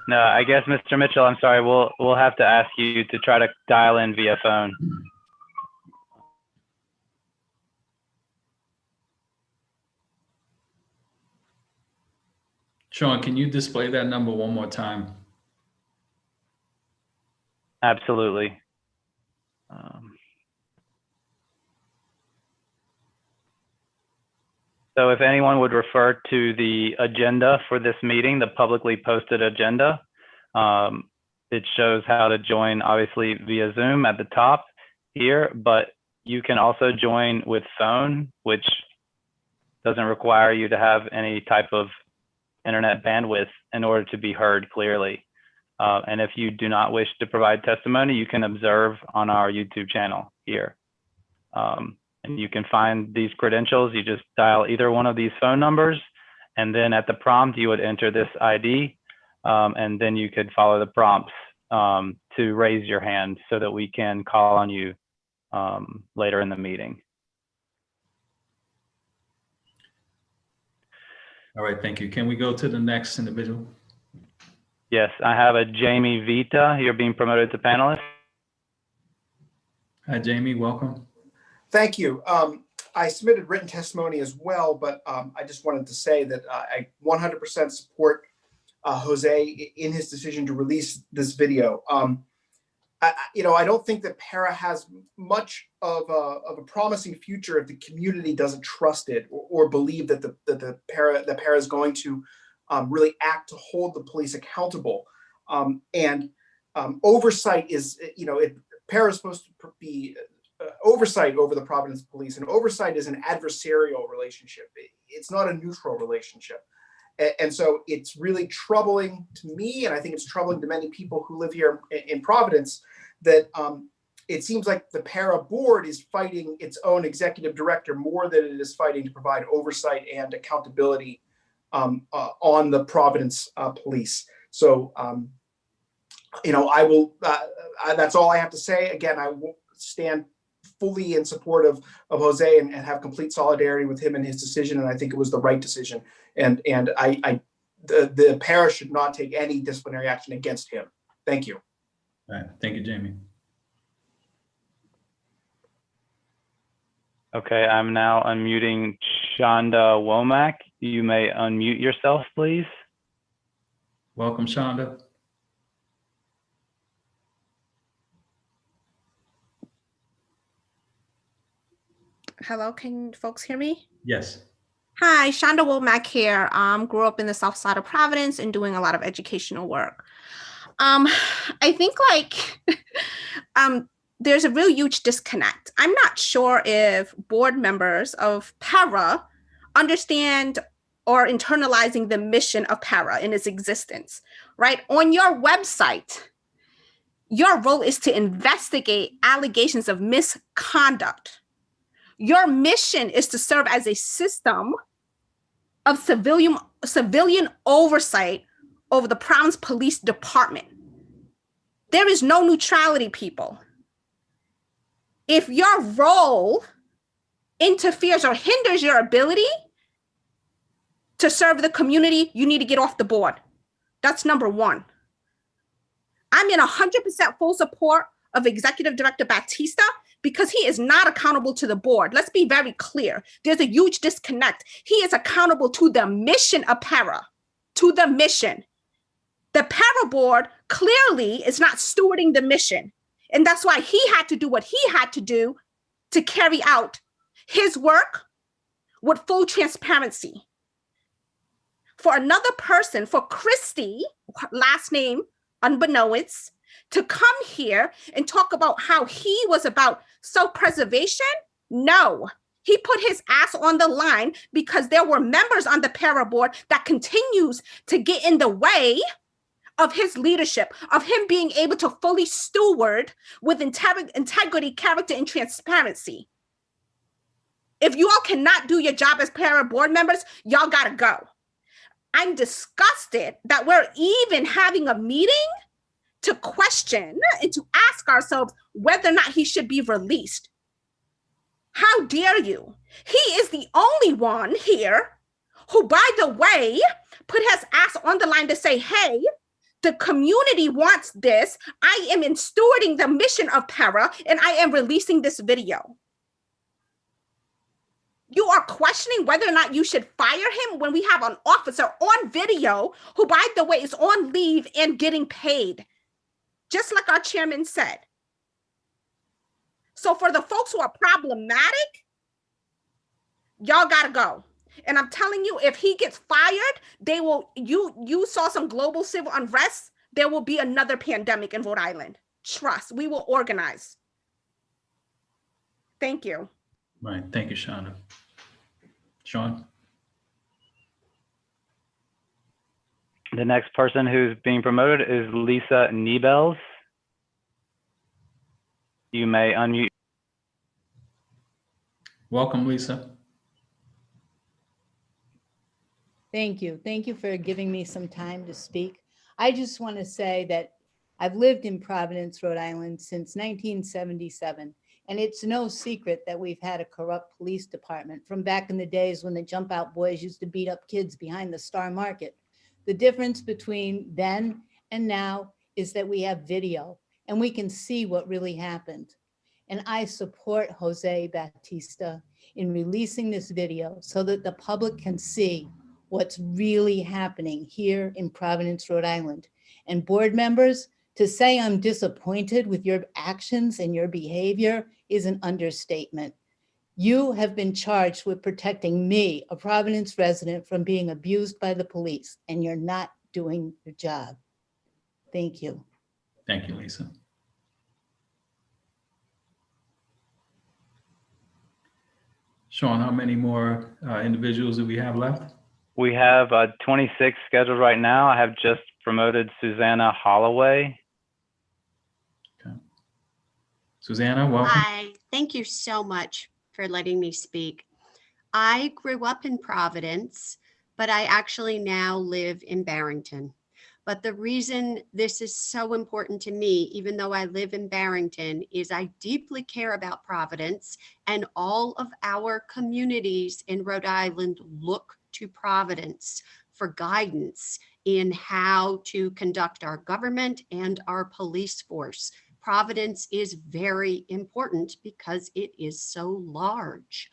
No, I guess, Mr. Mitchell, I'm sorry. We'll have to ask you to try to dial in via phone.
Sean, can you display that number one more time?
Absolutely. So if anyone would refer to the agenda for this meeting, the publicly posted agenda, it shows how to join, obviously via Zoom at the top here, but you can also join with phone, which doesn't require you to have any type of internet bandwidth in order to be heard clearly. And if you do not wish to provide testimony, you can observe on our YouTube channel here. And you can find these credentials. You just dial either one of these phone numbers, and then at the prompt, you would enter this ID, and then you could follow the prompts to raise your hand so that we can call on you later in the meeting.
All right, thank you. Can we go to the next individual?
Yes, I have a Jamie Vita. You're being promoted to panelist.
Hi, Jamie, welcome.
Thank you. I submitted written testimony as well, but I just wanted to say that I 100% support Jose in his decision to release this video. I don't think that PERA has much of a promising future if the community doesn't trust it or believe that the PERA is going to really act to hold the police accountable. Oversight is, PERA is supposed to be oversight over the Providence police, and oversight is an adversarial relationship. It's not a neutral relationship. And so it's really troubling to me, and I think it's troubling to many people who live here in Providence, that it seems like the PERA board is fighting its own executive director more than it is fighting to provide oversight and accountability on the Providence police. So, I will, that's all I have to say. Again, I will stand fully in support of Jose and have complete solidarity with him and his decision. And I think it was the right decision. And the PERA should not take any disciplinary action against him. Thank you.
All right. Thank you, Jamie.
Okay, I'm now unmuting Shonda Womack. You may unmute yourself, please.
Welcome, Shonda.
Hello, can folks hear me?
Yes.
Hi, Shonda Womack here. Grew up in the south side of Providence and doing a lot of educational work. I think there's a real huge disconnect. I'm not sure if board members of PERA understand or internalizing the mission of PERA in its existence, right? On your website, your role is to investigate allegations of misconduct. Your mission is to serve as a system of civilian oversight over the Providence Police Department. There is no neutrality, people. If your role interferes or hinders your ability to serve the community, you need to get off the board. That's number one. I'm in 100% full support of Executive Director Batista because he is not accountable to the board. Let's be very clear. There's a huge disconnect. He is accountable to the mission of PERA, to the mission. The PERA board clearly is not stewarding the mission. And that's why he had to do what he had to do to carry out his work with full transparency. For another person, for Christy, last name unbeknownst, to come here and talk about how he was about self-preservation, no. He put his ass on the line because there were members on the PERA board that continues to get in the way of his leadership, of him being able to fully steward with integrity, character, and transparency. If you all cannot do your job as PERA board members, y'all gotta go. I'm disgusted that we're even having a meeting to question and to ask ourselves whether or not he should be released. How dare you? He is the only one here who, by the way, put his ass on the line to say, hey, the community wants this. I am in stewarding the mission of PERA and I am releasing this video. You are questioning whether or not you should fire him when we have an officer on video who, by the way, is on leave and getting paid, just like our chairman said. So for the folks who are problematic, y'all gotta go. And I'm telling you, if he gets fired, they will, you saw some global civil unrest, there will be another pandemic in Rhode Island. Trust, we will organize. Thank you.
Right, thank you, Shonda. Sean?
The next person who's being promoted is Lisa Niebels. You may unmute.
Welcome, Lisa.
Thank you. Thank you for giving me some time to speak. I just want to say that I've lived in Providence, Rhode Island since 1977. And it's no secret that we've had a corrupt police department from back in the days when the jump out boys used to beat up kids behind the Star Market. The difference between then and now is that we have video and we can see what really happened. And I support Jose Batista in releasing this video so that the public can see what's really happening here in Providence, Rhode Island. And board members, to say I'm disappointed with your actions and your behavior is an understatement. You have been charged with protecting me, a Providence resident, from being abused by the police, and you're not doing your job. Thank you.
Thank you, Lisa. Sean, how many more individuals do we have left?
We have 26 scheduled right now. I have just promoted Susanna Holloway.
Okay. Susanna, welcome.
Hi, thank you so much for letting me speak. I grew up in Providence, but I actually now live in Barrington. But the reason this is so important to me, even though I live in Barrington, is I deeply care about Providence, and all of our communities in Rhode Island look to Providence for guidance in how to conduct our government and our police force. Providence is very important because it is so large.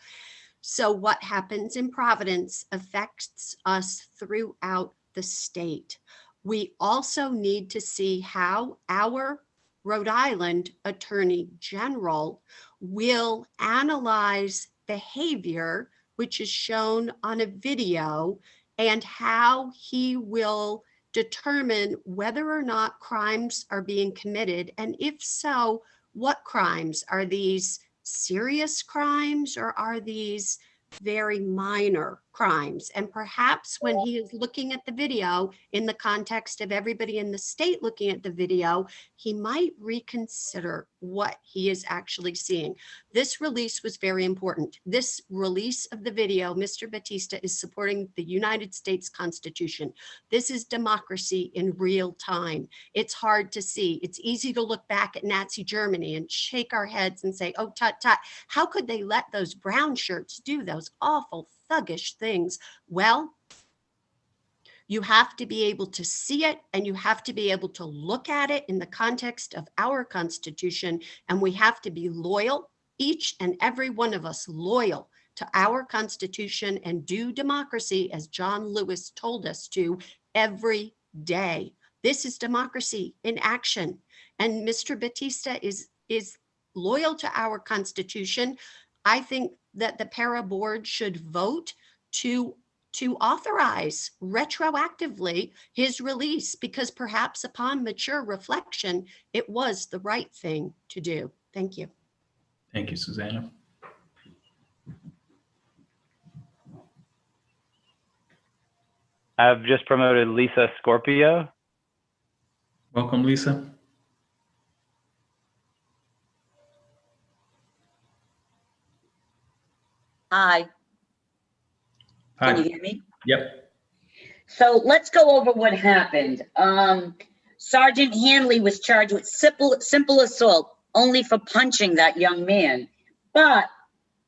So what happens in Providence affects us throughout the state. We also need to see how our Rhode Island Attorney General will analyze behavior, which is shown on a video, and how he will determine whether or not crimes are being committed. And if so, what crimes? Are these serious crimes or are these very minor crimes? And perhaps when he is looking at the video in the context of everybody in the state looking at the video, he might reconsider what he is actually seeing. This release was very important. This release of the video, Mr. Batista is supporting the United States Constitution. This is democracy in real time. It's hard to see. It's easy to look back at Nazi Germany and shake our heads and say, oh, tut, tut, how could they let those brown shirts do those awful thuggish things? Well, you have to be able to see it and you have to be able to look at it in the context of our Constitution. And we have to be loyal, each and every one of us loyal to our Constitution and do democracy as John Lewis told us to every day. This is democracy in action. And Mr. Batista is loyal to our Constitution. I think that the PERA board should vote to authorize retroactively his release, because perhaps upon mature reflection, it was the right thing to do. Thank you.
Thank you, Susanna.
I've just promoted Lisa Scorpio.
Welcome, Lisa.
Hi.
Hi.
Can you hear me?
Yep.
So let's go over what happened. Sergeant Hanley was charged with simple assault only for punching that young man, but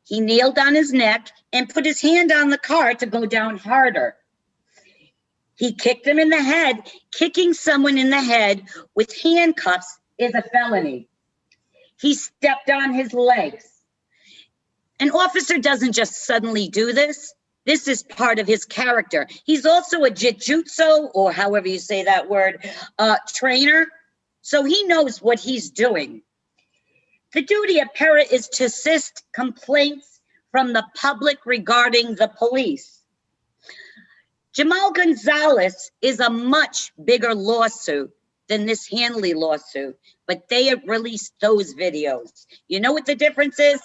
he kneeled on his neck and put his hand on the car to go down harder. He kicked him in the head. Kicking someone in the head with handcuffs is a felony. He stepped on his legs. An officer doesn't just suddenly do this. This is part of his character. He's also a jiu-jitsu, or however you say that word, trainer. So he knows what he's doing. The duty of PERA is to assist complaints from the public regarding the police. Jamal Gonzalez is a much bigger lawsuit than this Hanley lawsuit, but they have released those videos. You know what the difference is?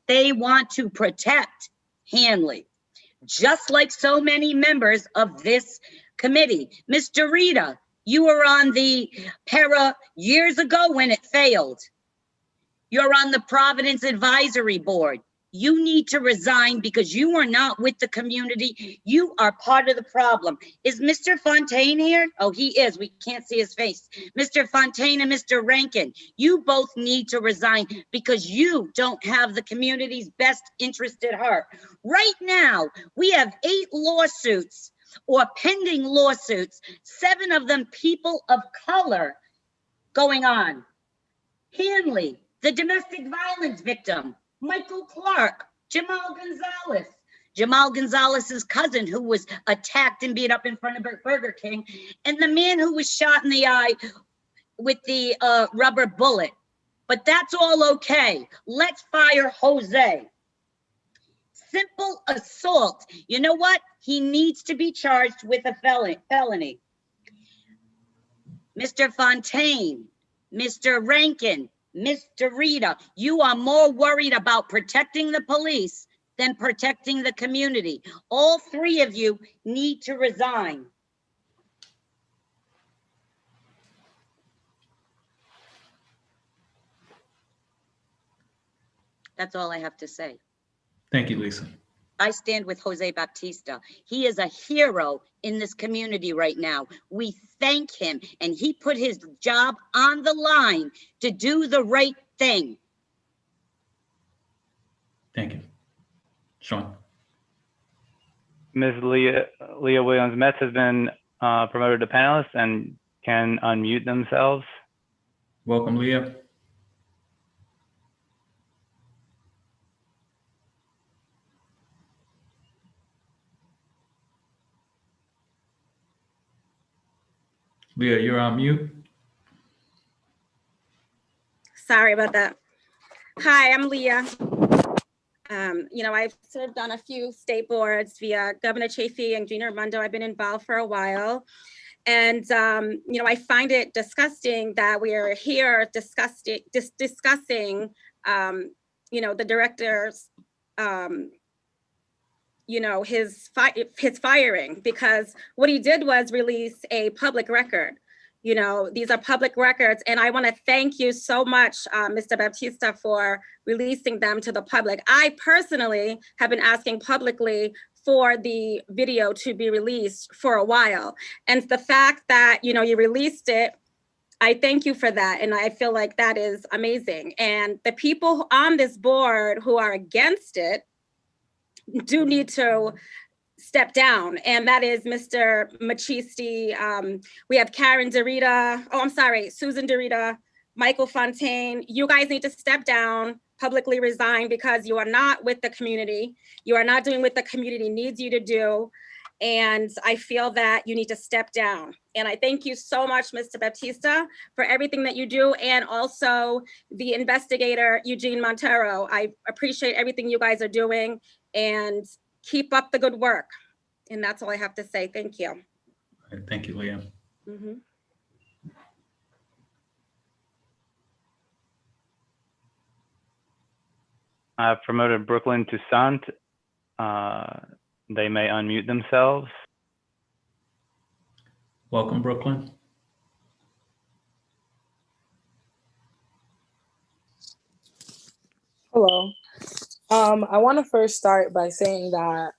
They want to protect Hanley, just like so many members of this committee. Mr. Rita, you were on the PERA years ago when it failed. You're on the Providence Advisory Board. You need to resign because you are not with the community. You are part of the problem. Is Mr. Fontaine here? Oh, he is. We can't see his face. Mr. Fontaine and Mr. Rankin, you both need to resign because you don't have the community's best interest at heart. Right now, we have 8 lawsuits or pending lawsuits, 7 of them people of color going on. Hanley, the domestic violence victim, Michael Clark, Jamal Gonzalez. Jamal Gonzalez's cousin who was attacked and beat up in front of Burger King, and the man who was shot in the eye with the rubber bullet. But that's all okay. Let's fire Jose. Simple assault. You know what? He needs to be charged with a felony. Mr. Fontaine, Mr. Rankin, Mr. Rita, you are more worried about protecting the police than protecting the community. All 3 of you need to resign. That's all I have to say.
Thank you, Lisa.
I stand with Jose Baptista. He is a hero in this community right now. We thank him, and he put his job on the line to do the right thing.
Thank you. Sean.
Ms. Leah Williams-Metz has been promoted to panelist and can unmute themselves.
Welcome, Leah. Leah, you're on mute.
Sorry about that. Hi, I'm Leah. I've served on a few state boards via Governor Chafee and Gina Raimondo. I've been involved for a while. And, I find it disgusting that we are here discussing, the director's, his firing, because what he did was release a public record. These are public records, and I want to thank you so much, Mr. Baptista, for releasing them to the public. I personally have been asking publicly for the video to be released for a while. And the fact that, you released it, I thank you for that. And I feel like that is amazing. And the people on this board who are against it do need to step down, and that is Mr. Machisti. We have Karen Derrida, Susan Derrida, Michael Fontaine. You guys need to step down, publicly resign, because you are not with the community. You are not doing what the community needs you to do. And I feel that you need to step down. And I thank you so much, Mr. Baptista, for everything that you do. And also the investigator, Eugene Montero. I appreciate everything you guys are doing, and keep up the good work. And that's all I have to say. Thank you.
Thank you, Leah.
Mm-hmm.
I've promoted Brooklyn to Sant. They may unmute themselves.
Welcome, Brooklyn.
Hello. I want to first start by saying that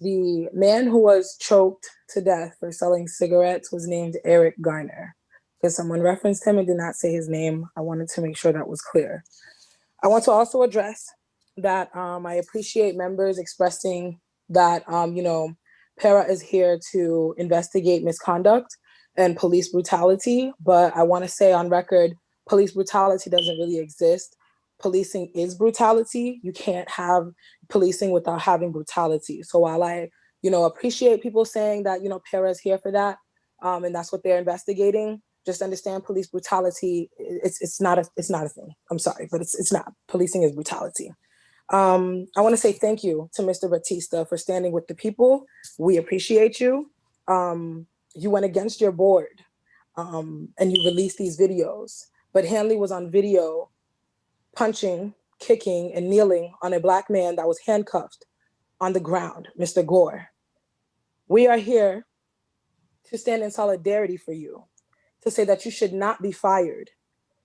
the man who was choked to death for selling cigarettes was named Eric Garner, because someone referenced him and did not say his name. I wanted to make sure that was clear. I want to also address that I appreciate members expressing that, PERA is here to investigate misconduct and police brutality, but I want to say on record, police brutality doesn't really exist. Policing is brutality. You can't have policing without having brutality. So while I, appreciate people saying that, PERA is here for that, and that's what they're investigating, just understand police brutality. It's not a thing. I'm sorry, but it's not. Policing is brutality. I want to say thank you to Mr. Batista for standing with the people. We appreciate you. You went against your board, and you released these videos, but Hanley was on video punching, kicking, and kneeling on a Black man that was handcuffed on the ground, Mr. Gore. We are here to stand in solidarity for you, to say that you should not be fired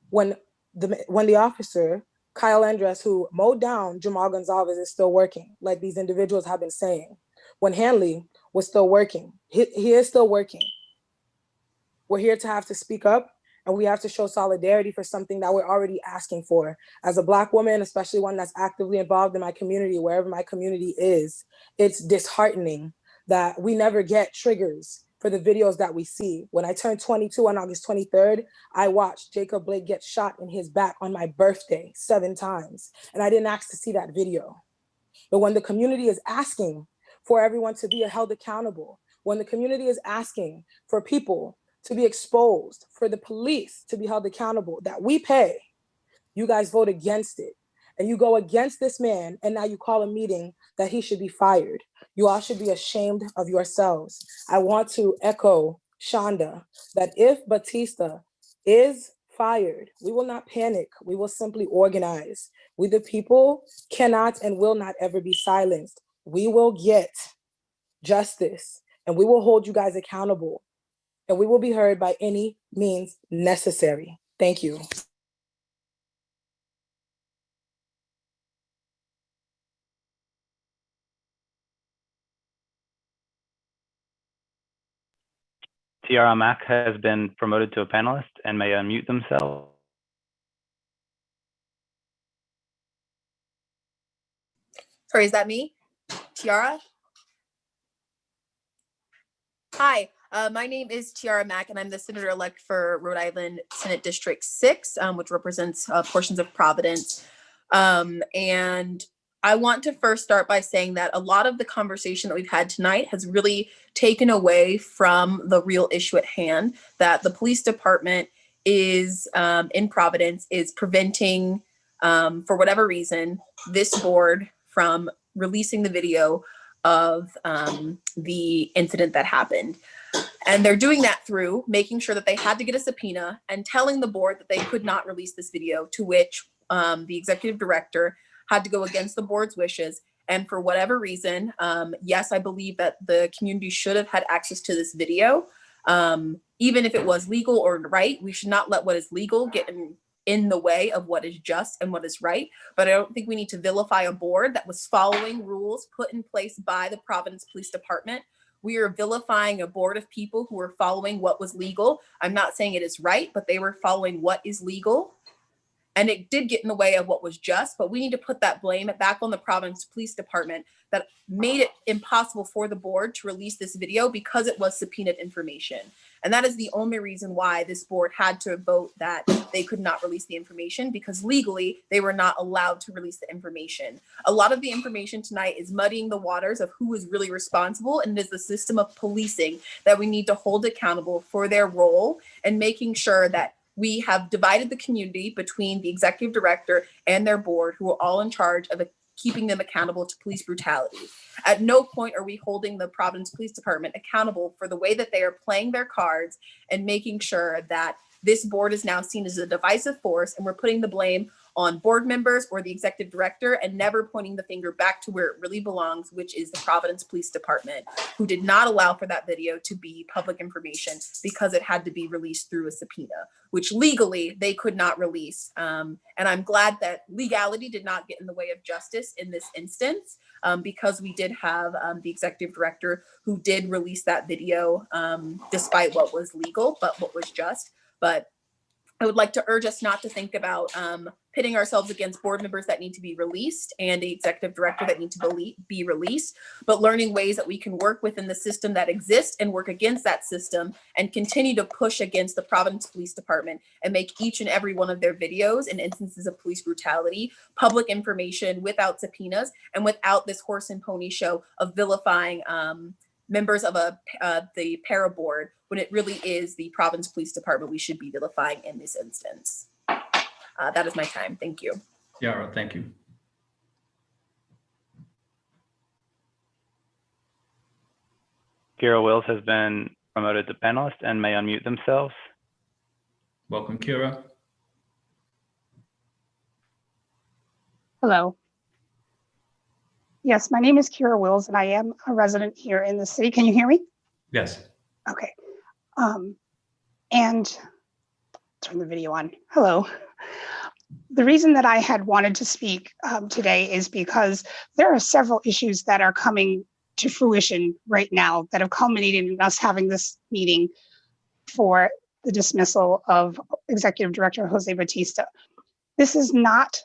when the officer, Kyle Andres, who mowed down Jamal Gonzalez, is still working, like these individuals have been saying. When Hanley was still working, he is still working. We're here to have to speak up, and we have to show solidarity for something that we're already asking for. As a Black woman, especially one that's actively involved in my community, wherever my community is, it's disheartening that we never get triggers for the videos that we see. When I turned 22 on August 23rd, I watched Jacob Blake get shot in his back on my birthday 7 times, and I didn't ask to see that video. But when the community is asking for everyone to be held accountable, when the community is asking for people to be exposed, for the police to be held accountable, that we pay, you guys vote against it. And you go against this man, and now you call a meeting that he should be fired. You all should be ashamed of yourselves. I want to echo Shonda that if Batista is fired, we will not panic. We will simply organize. We, the people, cannot and will not ever be silenced. We will get justice, and we will hold you guys accountable, and we will be heard by any means necessary. Thank you.
Tiara Mack has been promoted to a panelist and may unmute themselves.
Sorry, is that me? Tiara? Hi, my name is Tiara Mack, and I'm the senator-elect for Rhode Island Senate District 6, which represents portions of Providence. And I want to first start by saying that a lot of the conversation that we've had tonight has really taken away from the real issue at hand, that the police department is in Providence is preventing, for whatever reason, this board from releasing the video of the incident that happened. And they're doing that through making sure that they had to get a subpoena and telling the board that they could not release this video, to which the executive director had to go against the board's wishes. And for whatever reason, yes, I believe that the community should have had access to this video. Even if it was legal or right, we should not let what is legal get in the way of what is just and what is right. But I don't think we need to vilify a board that was following rules put in place by the Providence Police Department. We are vilifying a board of people who were following what was legal. I'm not saying it is right, but they were following what is legal. And it did get in the way of what was just, but we need to put that blame back on the Providence Police Department that made it impossible for the board to release this video because it was subpoenaed information. And that is the only reason why this board had to vote that they could not release the information, because legally they were not allowed to release the information. A lot of the information tonight is muddying the waters of who is really responsible, and it is the system of policing that we need to hold accountable for their role and making sure that we have divided the community between the executive director and their board, who are all in charge of keeping them accountable to police brutality. At no point are we holding the Providence Police Department accountable for the way that they are playing their cards and making sure that this board is now seen as a divisive force, and we're putting the blame on board members or the executive director and never pointing the finger back to where it really belongs, which is the Providence Police Department, who did not allow for that video to be public information because it had to be released through a subpoena, which legally they could not release. And I'm glad that legality did not get in the way of justice in this instance, because we did have the executive director who did release that video despite what was legal, but what was just. But I would like to urge us not to think about pitting ourselves against board members that need to be released and the executive director that need to be released, but learning ways that we can work within the system that exists and work against that system and continue to push against the Providence Police Department and make each and every one of their videos and instances of police brutality public information without subpoenas and without this horse and pony show of vilifying members of the PERA board, when it really is the Providence Police Department we should be vilifying in this instance. That is my time. Thank you.
Yara, thank you.
Kira Wills has been promoted to panelist and may unmute themselves.
Welcome, Kira.
Hello. Yes, my name is Kira Wills, and I am a resident here in the city. Can you hear me?
Yes.
Okay. And turn the video on. Hello. The reason that I had wanted to speak today is because there are several issues that are coming to fruition right now that have culminated in us having this meeting for the dismissal of Executive Director Jose Batista. This is not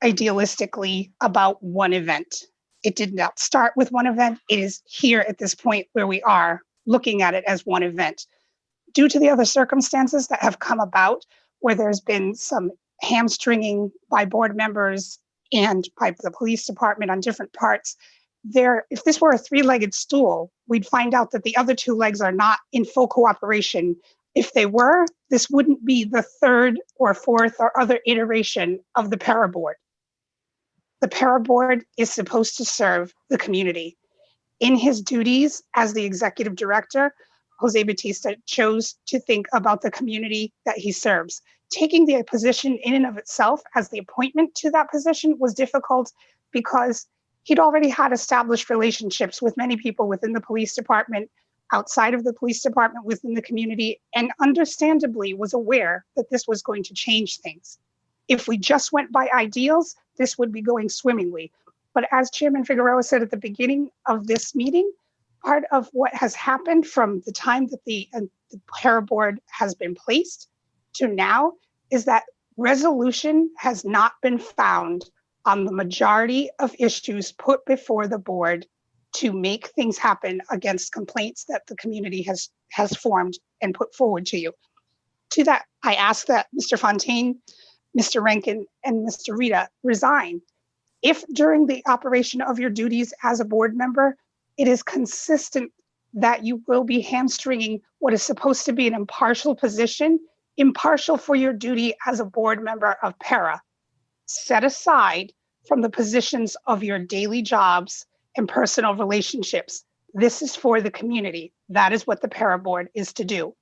idealistically about one event. It did not start with one event. It is here at this point where we are looking at it as one event. Due to the other circumstances that have come about, where there's been some hamstringing by board members and by the police department on different parts, if this were a three-legged stool, we'd find out that the other two legs are not in full cooperation. If they were, this wouldn't be the third or fourth or other iteration of the PERA board. The PERA board is supposed to serve the community. In his duties as the executive director, Jose Batista chose to think about the community that he serves. Taking the position in and of itself as the appointment to that position was difficult because he'd already had established relationships with many people within the police department, outside of the police department, within the community, and understandably was aware that this was going to change things. If we just went by ideals, this would be going swimmingly. But as Chairman Figueroa said at the beginning of this meeting, part of what has happened from the time that the PERA board has been placed to now is that resolution has not been found on the majority of issues put before the board to make things happen against complaints that the community has formed and put forward to you. To that, I ask that Mr. Fontaine, Mr. Rankin, and Mr. Rita resign. If during the operation of your duties as a board member, it is consistent that you will be hamstringing what is supposed to be an impartial position, impartial for your duty as a board member of PERA, set aside from the positions of your daily jobs and personal relationships. This is for the community. That is what the PERA board is to do.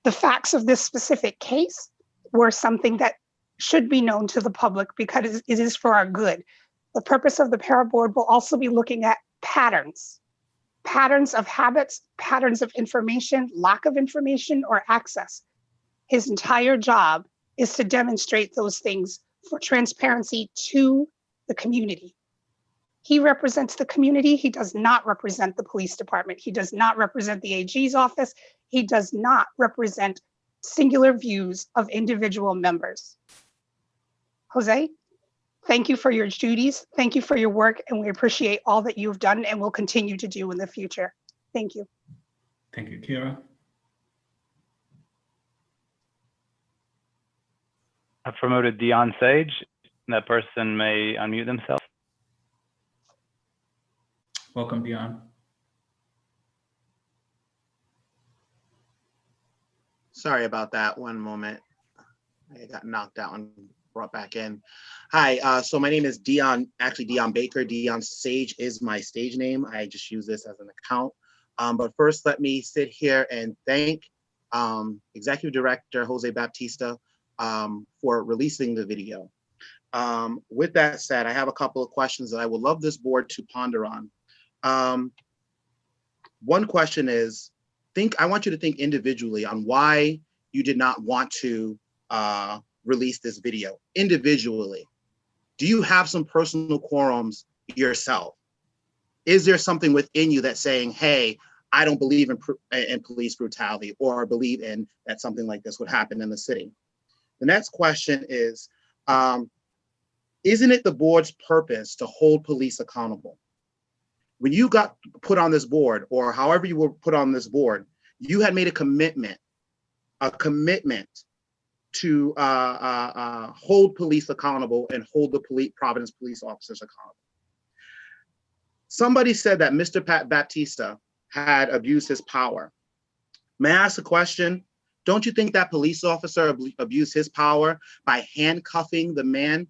The facts of this specific case were something that should be known to the public because it is for our good. The purpose of the PERA board will also be looking at patterns of habits, patterns of information, lack of information, or access. His entire job is to demonstrate those things for transparency to the community. He represents the community. He does not represent the police department. He does not represent the AG's office. He does not represent singular views of individual members. Jose, thank you for your duties. Thank you for your work, and we appreciate all that you've done and will continue to do in the future. Thank you.
Thank you, Kira.
I've promoted Dion Sage. That person may unmute themselves.
Welcome, Dion.
Sorry about that. One moment. I got knocked out and brought back in. Hi, so my name is Dion, actually Dion Baker. Dion Sage is my stage name. I just use this as an account. But first, let me sit here and thank Executive Director Jose Baptista for releasing the video. With that said, I have a couple of questions that I would love this board to ponder on. One question is, I want you to think individually on why you did not want to release this video individually. Do you have some personal quorums yourself? Is there something within you that's saying, hey, I don't believe in police brutality, or believe in that something like this would happen in the city? The next question is, isn't it the board's purpose to hold police accountable? When you got put on this board, or however you were put on this board, you had made a commitment to hold police accountable and hold the Providence police officers accountable. Somebody said that Mr. Baptista had abused his power. May I ask a question? Don't you think that police officer abused his power by handcuffing the man,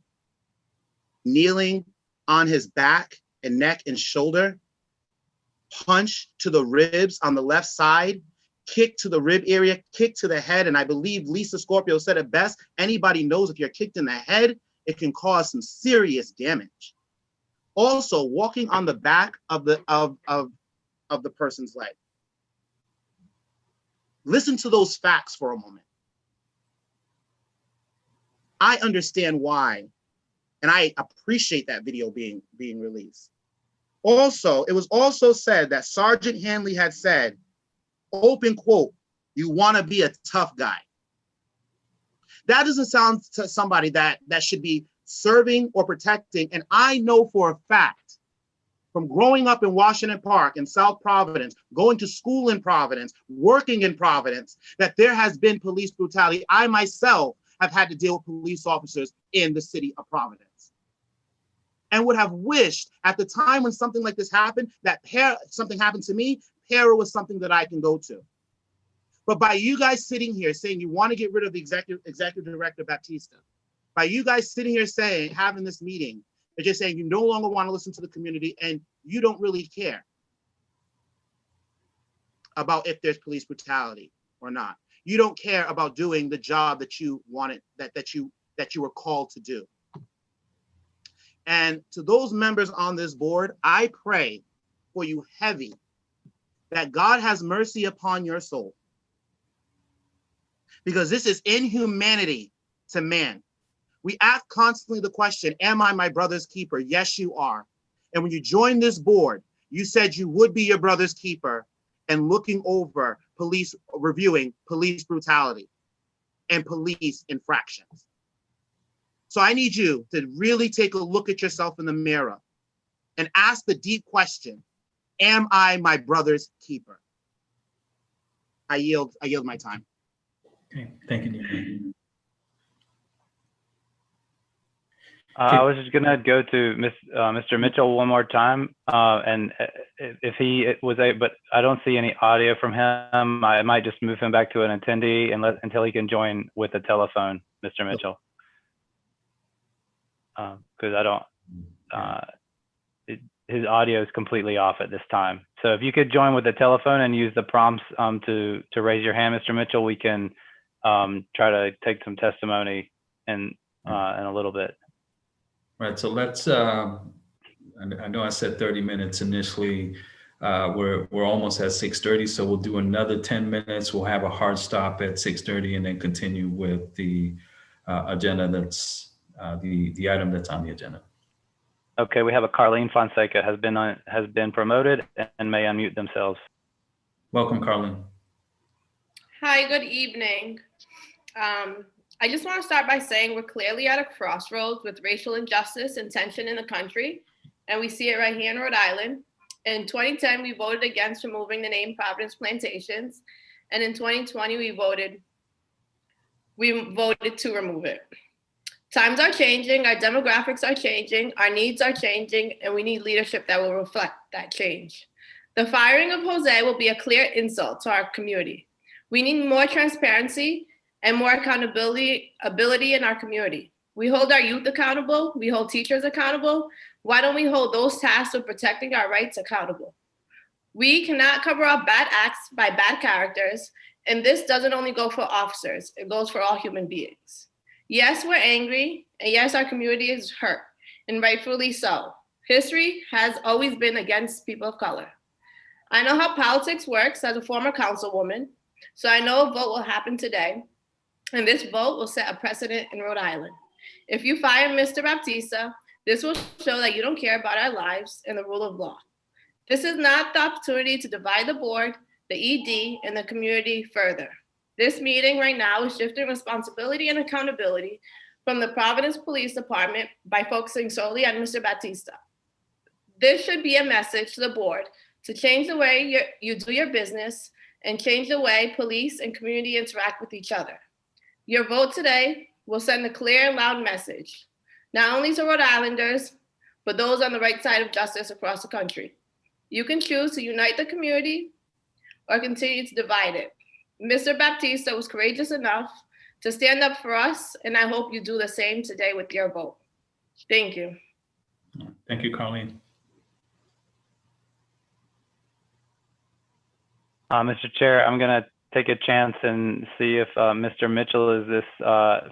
kneeling on his back and neck and shoulder, punch to the ribs on the left side, kick to the rib area, kick to the head, and I believe Lisa Scorpio said it best, anybody knows if you're kicked in the head, it can cause some serious damage. Also, walking on the back of the person's leg. Listen to those facts for a moment. I understand why, and I appreciate that video being released. Also, it was also said that Sergeant Hanley had said, open quote, you want to be a tough guy. That doesn't sound to somebody that should be serving or protecting. And I know for a fact, from growing up in Washington Park in South Providence, going to school in Providence, working in Providence, that there has been police brutality. I myself have had to deal with police officers in the city of Providence, and would have wished at the time when something like this happened, that something happened to me, PERA was something that I can go to. But by you guys sitting here saying you want to get rid of the executive director Baptista, by you guys sitting here saying, having this meeting, they're just saying you no longer want to listen to the community and you don't really care about if there's police brutality or not. You don't care about doing the job that you wanted, that you were called to do. And to those members on this board, I pray for you heavy that God has mercy upon your soul, because this is inhumanity to man. We ask constantly the question, am I my brother's keeper? Yes, you are. And when you joined this board, you said you would be your brother's keeper and looking over reviewing police brutality and police infractions. So I need you to really take a look at yourself in the mirror and ask the deep question, am I my brother's keeper? I yield my time.
Okay, thank you, Dean.
I was just gonna go to Mr. Mitchell one more time, and if he was a, but I don't see any audio from him. I might just move him back to an attendee and until he can join with a telephone, Mr. Mitchell, because I don't. His audio is completely off at this time. So if you could join with the telephone and use the prompts to raise your hand, Mr. Mitchell, we can try to take some testimony in a little bit.
Right, so let's, I know I said 30 minutes initially. We're almost at 6:30, so we'll do another 10 minutes. We'll have a hard stop at 6:30 and then continue with the agenda that's, the item that's on the agenda.
Okay, we have a Carlene Fonseca has been promoted and may unmute themselves.
Welcome, Carlene.
Hi, good evening. I just want to start by saying we're clearly at a crossroads with racial injustice and tension in the country, and we see it right here in Rhode Island. In 2010, we voted against removing the name Providence Plantations, and in 2020, we voted to remove it. Times are changing, our demographics are changing, our needs are changing, and we need leadership that will reflect that change. The firing of Jose will be a clear insult to our community. We need more transparency and more accountability in our community. We hold our youth accountable, we hold teachers accountable. Why don't we hold those tasked with protecting our rights accountable? We cannot cover up bad acts by bad characters, and this doesn't only go for officers, it goes for all human beings. Yes, we're angry, and yes, our community is hurt, and rightfully so. History has always been against people of color. I know how politics works as a former councilwoman, so I know a vote will happen today, and this vote will set a precedent in Rhode Island. If you fire Mr. Baptista, this will show that you don't care about our lives and the rule of law. This is not the opportunity to divide the board, the ED, and the community further. This meeting right now is shifting responsibility and accountability from the Providence Police Department by focusing solely on Mr. Baptista. This should be a message to the board to change the way you do your business and change the way police and community interact with each other. Your vote today will send a clear and loud message, not only to Rhode Islanders, but those on the right side of justice across the country. You can choose to unite the community or continue to divide it. Mr. Baptista was courageous enough to stand up for us, and I hope you do the same today with your vote. Thank you.
Thank you, Carlene.
Mr. Chair, I'm going to take a chance and see if Mr. Mitchell is this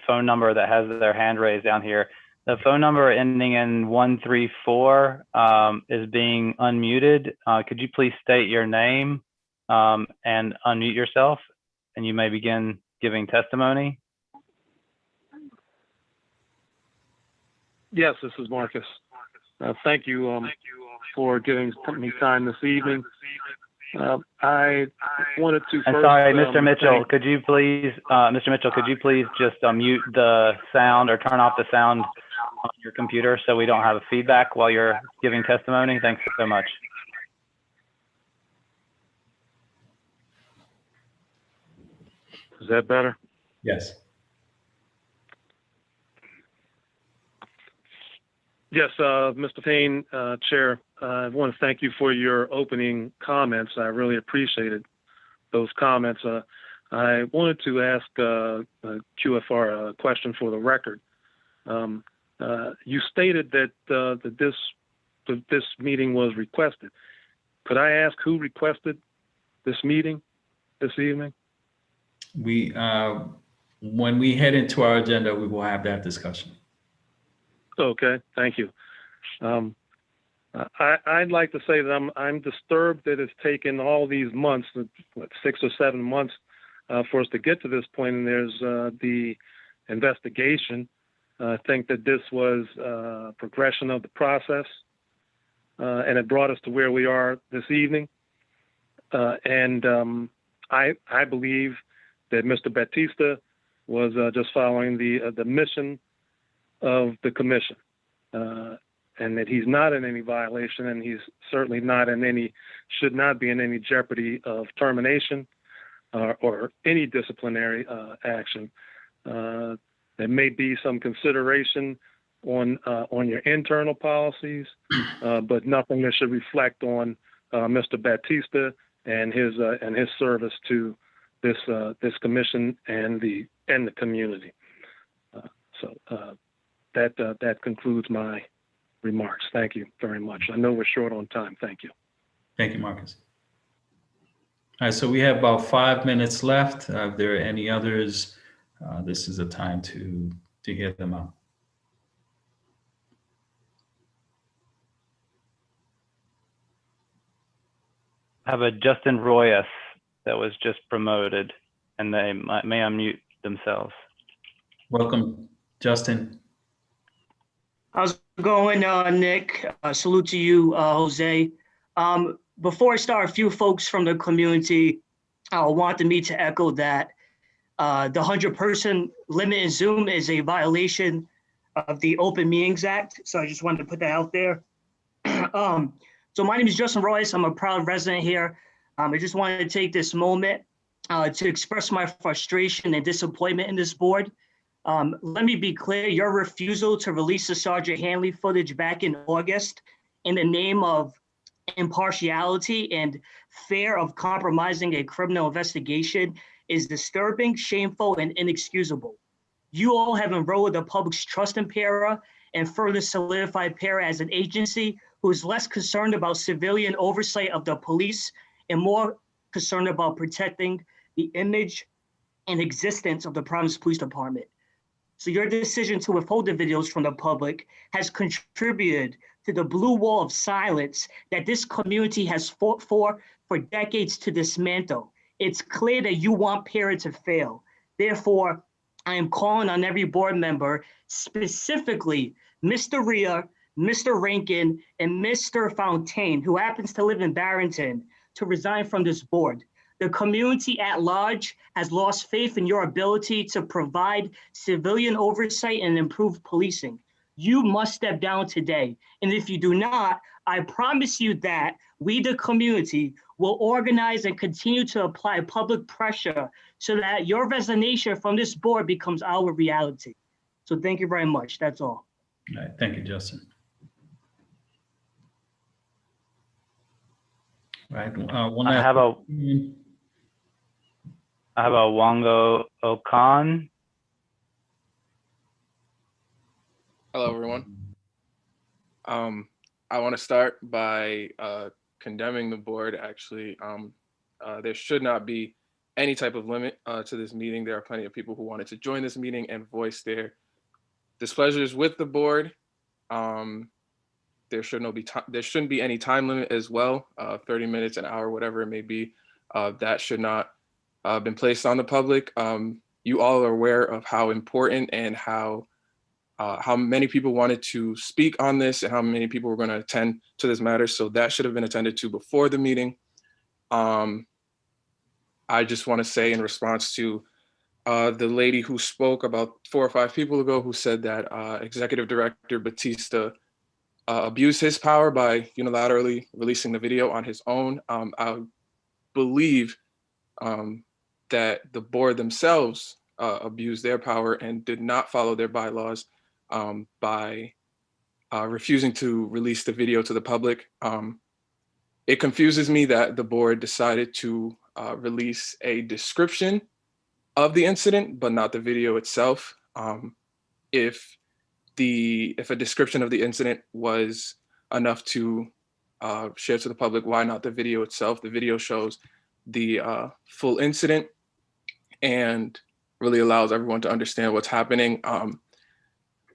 phone number that has their hand raised down here. The phone number ending in 134 is being unmuted. Could you please state your name and unmute yourself, and you may begin giving testimony?
Yes, this is Marcus. Thank you for giving me time this evening. I wanted to.
I'm sorry, Mr. Mitchell. Could you please, Mr. Mitchell, could you please just mute the sound or turn off the sound on your computer so we don't have a feedback while you're giving testimony? Thanks so much.
Is that better?
Yes.
Yes, Mr. Payne, Chair, I want to thank you for your opening comments. I really appreciated those comments. I wanted to ask QFR a question for the record. You stated that this meeting was requested. Could I ask who requested this meeting this evening?
When we head into our agenda, we will have that discussion.
Okay, thank you. I'd like to say that I'm disturbed that it's taken all these months, 6 or 7 months, for us to get to this point. And there's the investigation. I think that this was progression of the process, and it brought us to where we are this evening. And I believe that Mr. Baptista was just following the mission of the commission, and that he's not in any violation, and he's certainly not in any, should not be in any jeopardy of termination or any disciplinary action. There may be some consideration on your internal policies, but nothing that should reflect on Mr. Batista and his service to this commission and the community. That concludes my remarks. Thank you very much. I know we're short on time. Thank you.
Thank you, Marcus. All right, so we have about 5 minutes left. If there are any others, this is a time to hear them out.
I have a Justin Royas that was just promoted, and they may unmute themselves.
Welcome, Justin.
How's it going, Nick? Salute to you, Jose. Before I start, a few folks from the community wanted me to echo that the 100-person limit in Zoom is a violation of the Open Meetings Act. So I just wanted to put that out there. So my name is Justin Royce. I'm a proud resident here. I just wanted to take this moment to express my frustration and disappointment in this board. Let me be clear, your refusal to release the Sergeant Hanley footage back in August in the name of impartiality and fear of compromising a criminal investigation is disturbing, shameful, and inexcusable. You all have eroded the public's trust in PERA and further solidified PERA as an agency who is less concerned about civilian oversight of the police and more concerned about protecting the image and existence of the Providence Police Department. So your decision to withhold the videos from the public has contributed to the blue wall of silence that this community has fought for decades to dismantle. It's clear that you want PERA to fail. Therefore, I am calling on every board member, specifically Mr. Rhea, Mr. Rankin, and Mr. Fontaine, who happens to live in Barrington, to resign from this board. The community at large has lost faith in your ability to provide civilian oversight and improve policing. You must step down today. And if you do not, I promise you that we, the community, will organize and continue to apply public pressure so that your resignation from this board becomes our reality. So thank you very much. That's all.
All right, thank you, Justin. All right,
I have a Wango Okan.
Hello, everyone. I want to start by condemning the board. Actually, there should not be any type of limit to this meeting. There are plenty of people who wanted to join this meeting and voice their displeasures with the board. There shouldn't be any time limit as well. 30 minutes, an hour, whatever it may be. That should not been placed on the public. You all are aware of how important and how many people wanted to speak on this and how many people were going to attend to this matter. So that should have been attended to before the meeting. I just want to say in response to the lady who spoke about 4 or 5 people ago who said that Executive Director Batista abused his power by unilaterally releasing the video on his own. I believe that the board themselves abused their power and did not follow their bylaws by refusing to release the video to the public. It confuses me that the board decided to release a description of the incident, but not the video itself. If a description of the incident was enough to share to the public, why not the video itself? The video shows the full incident and really allows everyone to understand what's happening.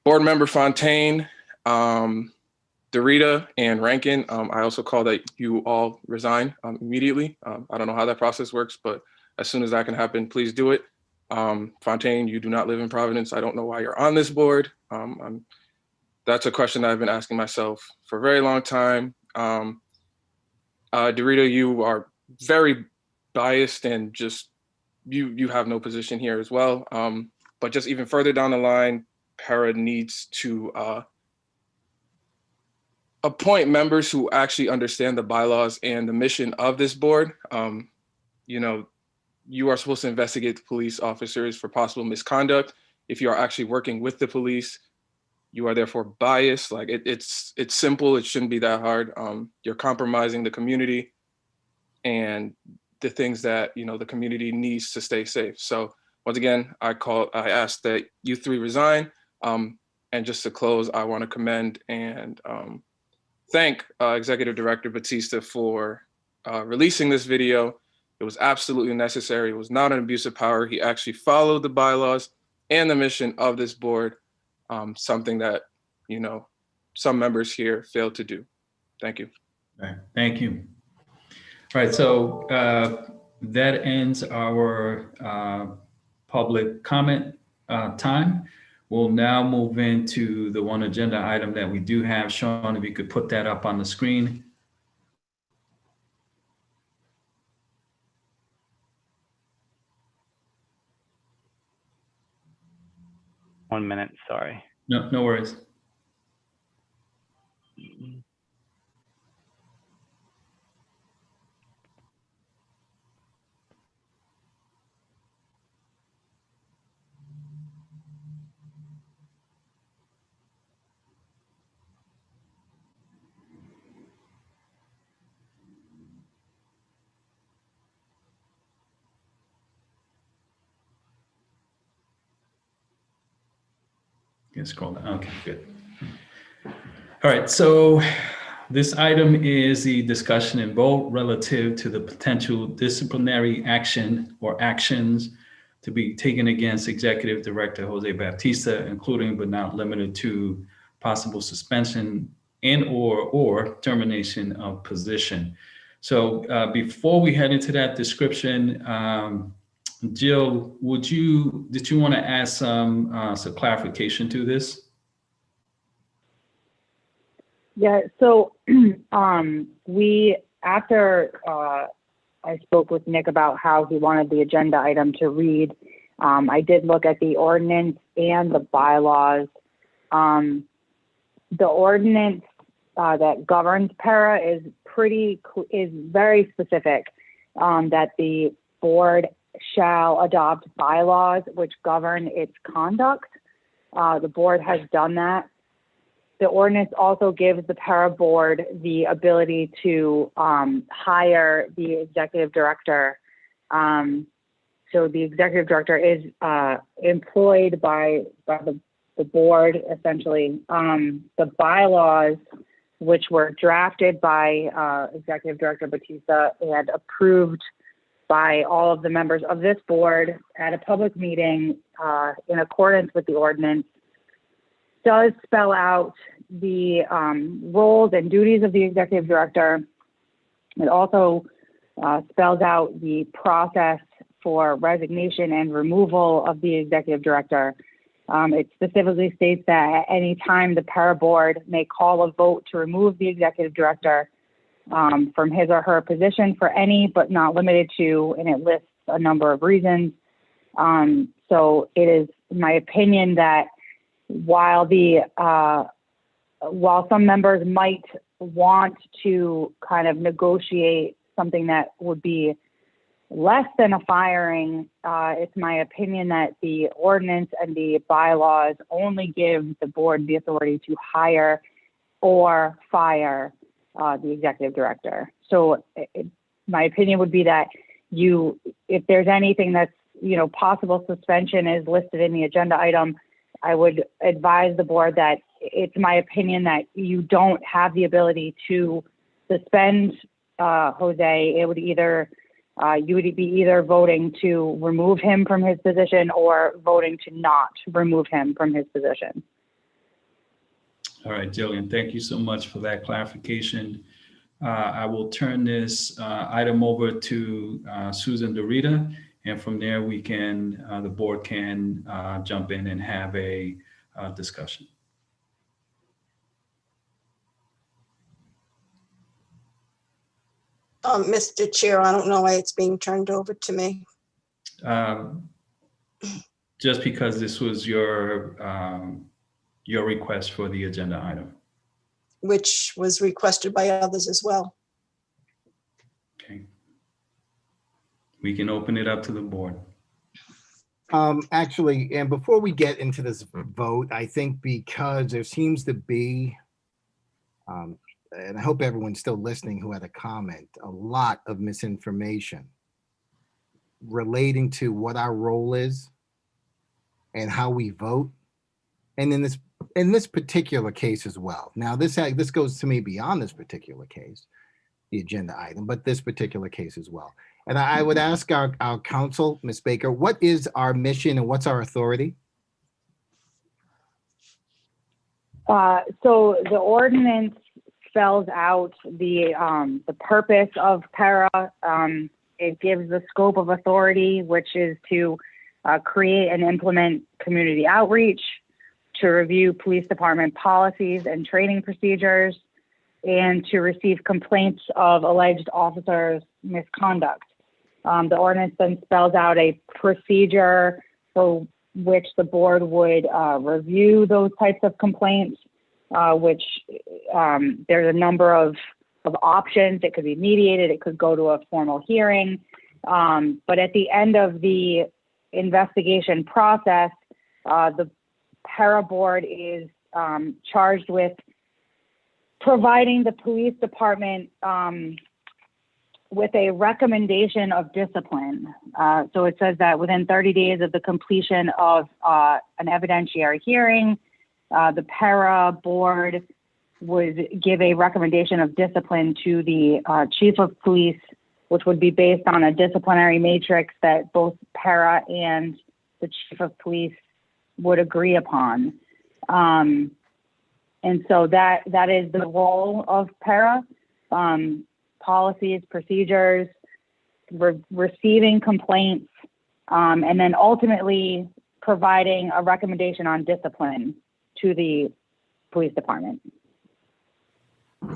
Board member Fontaine, Dorita, and Rankin, I also call that you all resign immediately. I don't know how that process works, but as soon as that can happen, please do it. Fontaine, you do not live in Providence. I don't know why you're on this board. That's a question that I've been asking myself for a very long time. Dorita, you are very biased and just, you have no position here as well. But just even further down the line, PERA needs to appoint members who actually understand the bylaws and the mission of this board. You are supposed to investigate the police officers for possible misconduct. If you are actually working with the police, you are therefore biased. Like it's simple. It shouldn't be that hard. You're compromising the community and the things that, you know, the community needs to stay safe. So once again, I ask that you three resign. And just to close, I want to commend and thank Executive Director Batista for releasing this video. It was absolutely necessary. It was not an abuse of power. He actually followed the bylaws and the mission of this board, something that, you know, some members here failed to do. Thank you.
All right. Thank you. All right, so that ends our public comment time. We'll now move into the one agenda item that we do have. Sean, if you could put that up on the screen.
One minute, sorry.
No worries. Yeah, scroll down. Okay, good. All right, so this item is the discussion and vote relative to the potential disciplinary action or actions to be taken against Executive Director Jose Baptista, including but not limited to possible suspension and or termination of position. So before we head into that description, Jill, did you want to add some clarification to this?
Yeah, so after I spoke with Nick about how he wanted the agenda item to read, I did look at the ordinance and the bylaws. The ordinance that governs PERA is very specific, that the board shall adopt bylaws which govern its conduct. The board has done that. The ordinance also gives the PERA board the ability to hire the executive director. So the executive director is employed by the board, essentially. The bylaws, which were drafted by Executive Director Batista and approved by all of the members of this board at a public meeting in accordance with the ordinance, does spell out the roles and duties of the executive director. It also spells out the process for resignation and removal of the executive director. It specifically states that at any time the PERA board may call a vote to remove the executive director from his or her position for any but not limited to, and it lists a number of reasons. So it is my opinion that while some members might want to kind of negotiate something that would be less than a firing, it's my opinion that the ordinance and the bylaws only give the board the authority to hire or fire the executive director. So my opinion would be that if there's anything that's, possible suspension is listed in the agenda item, I would advise the board that it's my opinion that you don't have the ability to suspend Jose. It would either you would be either voting to remove him from his position or voting to not remove him from his position.
All right, Jillian, thank you so much for that clarification. I will turn this item over to Susan Dorita, and from there we can, the board can jump in and have a discussion.
Mr. Chair, I don't know why it's being turned over to me.
Just because this was your request for the agenda item.
Which was requested by others as well.
Okay. We can open it up to the board.
Actually, and before we get into this vote, I think because there seems to be, and I hope everyone's still listening who had a comment, a lot of misinformation relating to what our role is and how we vote. And in this particular case as well. Now, this goes to me beyond this particular case, the agenda item, but this particular case as well. And I would ask our counsel, Ms. Baker, what is our mission and what's our authority?
So the ordinance spells out the purpose of PERA. It gives the scope of authority, which is to create and implement community outreach, to review police department policies and training procedures, and to receive complaints of alleged officers' misconduct. The ordinance then spells out a procedure for which the board would review those types of complaints, which there's a number of options. It could be mediated, it could go to a formal hearing. But at the end of the investigation process, the PERA board is charged with providing the police department with a recommendation of discipline. So it says that within 30 days of the completion of an evidentiary hearing, the PERA board would give a recommendation of discipline to the chief of police, which would be based on a disciplinary matrix that both PERA and the chief of police would agree upon. And so that is the role of PERA. Policies, procedures, receiving complaints, and then ultimately providing a recommendation on discipline to the police department.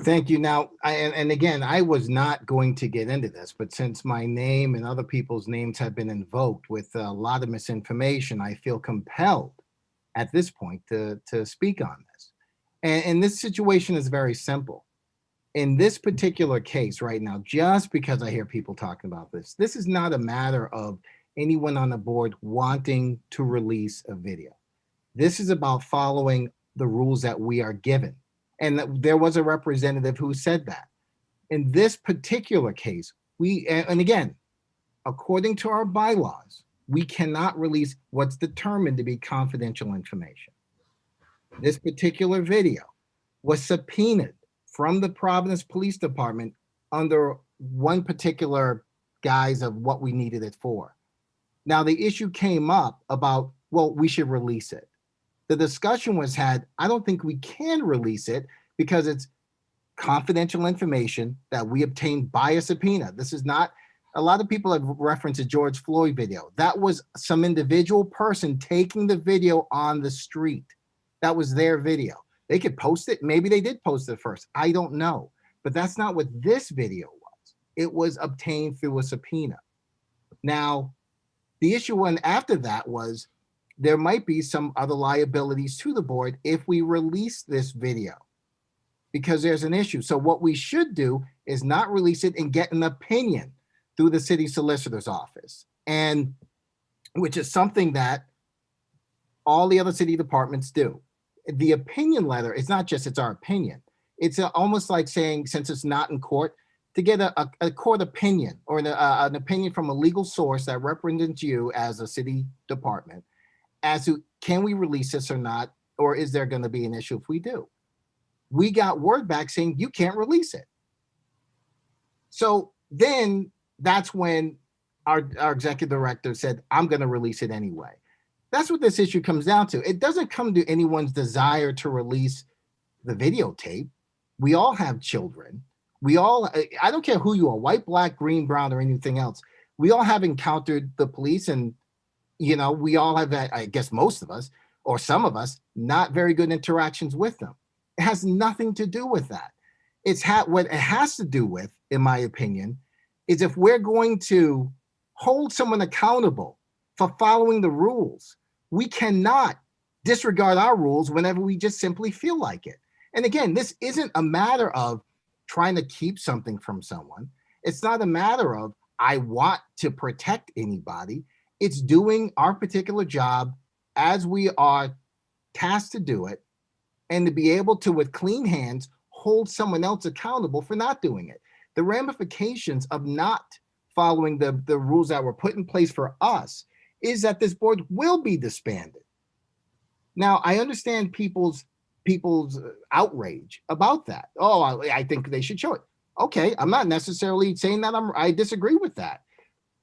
Thank you. Now, and again, I was not going to get into this, but since my name and other people's names have been invoked with a lot of misinformation, I feel compelled at this point to speak on this. And this situation is very simple. In this particular case right now, just because I hear people talking about this, this is not a matter of anyone on the board wanting to release a video. This is about following the rules that we are given. And there was a representative who said that. In this particular case, and again, according to our bylaws, we cannot release what's determined to be confidential information. This particular video was subpoenaed from the Providence Police Department under one particular guise of what we needed it for. Now, the issue came up about, well, we should release it. The discussion was had, I don't think we can release it because it's confidential information that we obtained by a subpoena. This is not, a lot of people have referenced a George Floyd video. That was some individual person taking the video on the street. That was their video. They could post it. Maybe they did post it first. I don't know. But that's not what this video was. It was obtained through a subpoena. Now, the issue one after that was there might be some other liabilities to the board if we release this video because there's an issue. So what we should do is not release it and get an opinion through the city solicitor's office, and which is something that all the other city departments do. The opinion letter, it's not just, it's our opinion. It's almost like saying, since it's not in court, to get a court opinion or an opinion from a legal source that represents you as a city department as to, can we release this or not? Or is there going to be an issue if we do? We got word back saying you can't release it. So then that's when our executive director said, I'm going to release it anyway. That's what this issue comes down to. It doesn't come to anyone's desire to release the videotape. We all have children. We all, I don't care who you are, white, black, green, brown, or anything else. We all have encountered the police, and, you know, we all have, I guess most of us, or some of us, not very good interactions with them. It has nothing to do with that. It's what it has to do with, in my opinion, is if we're going to hold someone accountable for following the rules, we cannot disregard our rules whenever we just simply feel like it. And again, this isn't a matter of trying to keep something from someone. It's not a matter of, I want to protect anybody. It's doing our particular job as we are tasked to do it, and to be able to, with clean hands, hold someone else accountable for not doing it. The ramifications of not following the rules that were put in place for us is that this board will be disbanded. Now, I understand people's outrage about that. Oh, I think they should show it. Okay, I'm not necessarily saying that I disagree with that.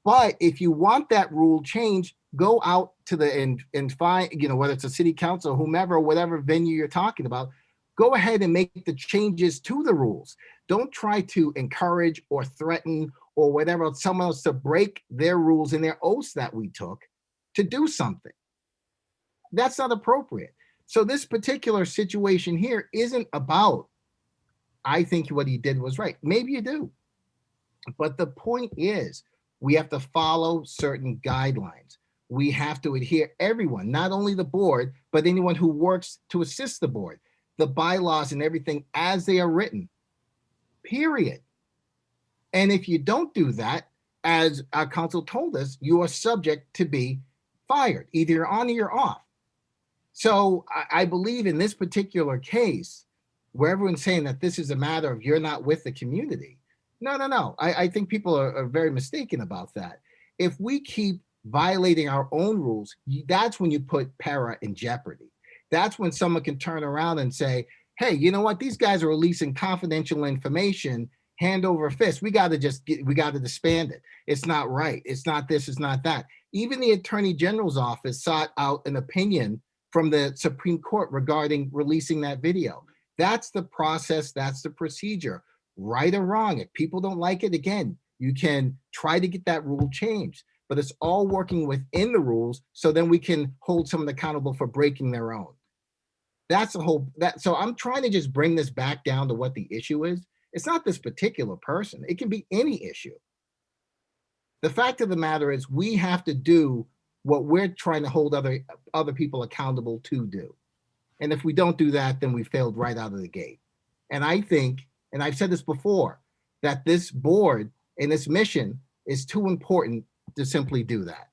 But if you want that rule changed, go out to the and find, whether it's a city council, whomever, or whatever venue you're talking about, go ahead and make the changes to the rules. Don't try to encourage or threaten or whatever someone else to break their rules and their oaths that we took to do something. That's not appropriate. So this particular situation here isn't about, I think what he did was right. Maybe you do. But the point is, we have to follow certain guidelines. We have to adhere, everyone, not only the board, but anyone who works to assist the board, the bylaws and everything as they are written, period. And if you don't do that, as our council told us, you are subject to be fired. Either you're on or you're off. So I believe in this particular case, where everyone's saying that this is a matter of you're not with the community. No. I think people are very mistaken about that. If we keep violating our own rules, that's when you put PERA in jeopardy. That's when someone can turn around and say, hey, you know what? These guys are releasing confidential information hand over fist. We got to disband it. It's not right. It's not this, it's not that. Even the Attorney General's office sought out an opinion from the Supreme Court regarding releasing that video. That's the process. That's the procedure. Right or wrong. If people don't like it, again, you can try to get that rule changed, but it's all working within the rules. So then we can hold someone accountable for breaking their own. That's the whole, so I'm trying to just bring this back down to what the issue is. It's not this particular person. It can be any issue. The fact of the matter is we have to do what we're trying to hold other people accountable to do. And if we don't do that, then we failed right out of the gate. And I think, and I've said this before, that this board and this mission is too important to simply do that.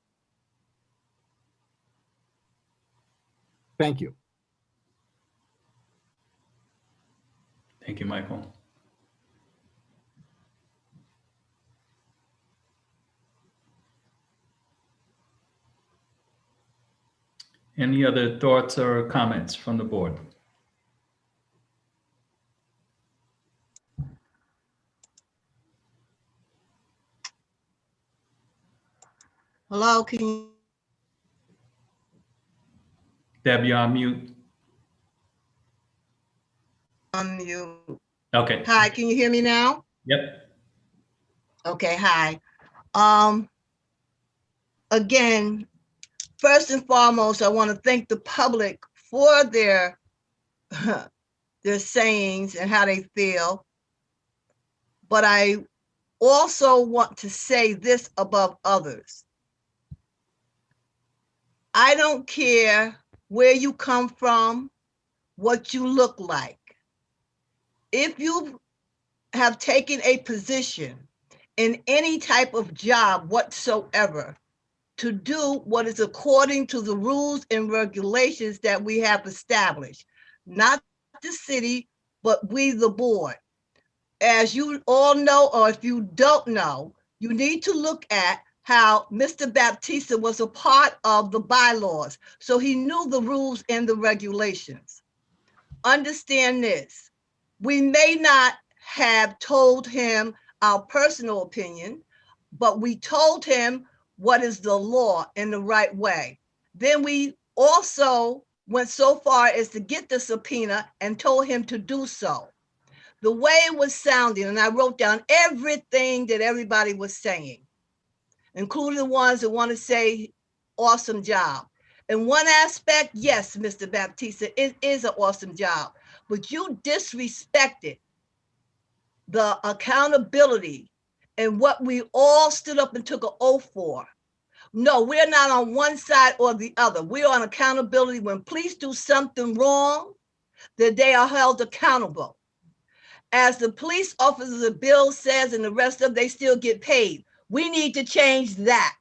Thank you.
Thank you, Michael. Any other thoughts or comments from the board?
Hello, can you?
Deb, you're on mute.
Unmute.
Okay.
Hi, can you hear me now?
Yep.
Okay, hi. Again, first and foremost, I want to thank the public for their sayings and how they feel. But I also want to say this above others. I don't care where you come from, what you look like. If you have taken a position in any type of job whatsoever to do what is according to the rules and regulations that we have established, not the city, but we, the board. As you all know, or if you don't know, you need to look at how Mr. Baptista was a part of the bylaws. So he knew the rules and the regulations. Understand this. We may not have told him our personal opinion, but we told him what is the law in the right way. Then we also went so far as to get the subpoena and told him to do so. The way it was sounding, and I wrote down everything that everybody was saying, including the ones that want to say, awesome job. In one aspect, yes, Mr. Baptista, it is an awesome job, but you disrespected the accountability and what we all stood up and took an oath for. No, we're not on one side or the other. We're on accountability. When police do something wrong, that they are held accountable. As the police officers, the bill says, and the rest of them, they still get paid. We need to change that.